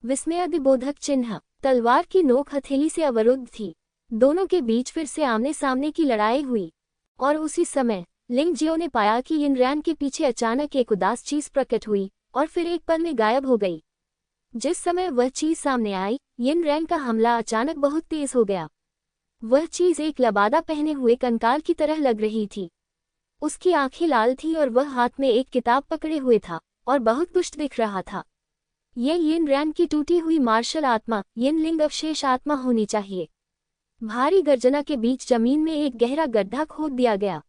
S1: विस्मयादिबोधक चिन्ह। तलवार की नोक हथेली से अवरुद्ध थी। दोनों के बीच फिर से आमने सामने की लड़ाई हुई, और उसी समय लिंग जियो ने पाया कि यिन रैन के पीछे अचानक एक उदास चीज प्रकट हुई और फिर एक पल में गायब हो गई। जिस समय वह चीज सामने आई, यिन रैन का हमला अचानक बहुत तेज हो गया। वह चीज एक लबादा पहने हुए कंकाल की तरह लग रही थी। उसकी आंखें लाल थी और वह हाथ में एक किताब पकड़े हुए था और बहुत दुष्ट दिख रहा था। यह यिन रैन की टूटी हुई मार्शल आत्मा, यिन लिंग अवशेष आत्मा होनी चाहिए। भारी गर्जना के बीच जमीन में एक गहरा गड्ढा खोद दिया गया।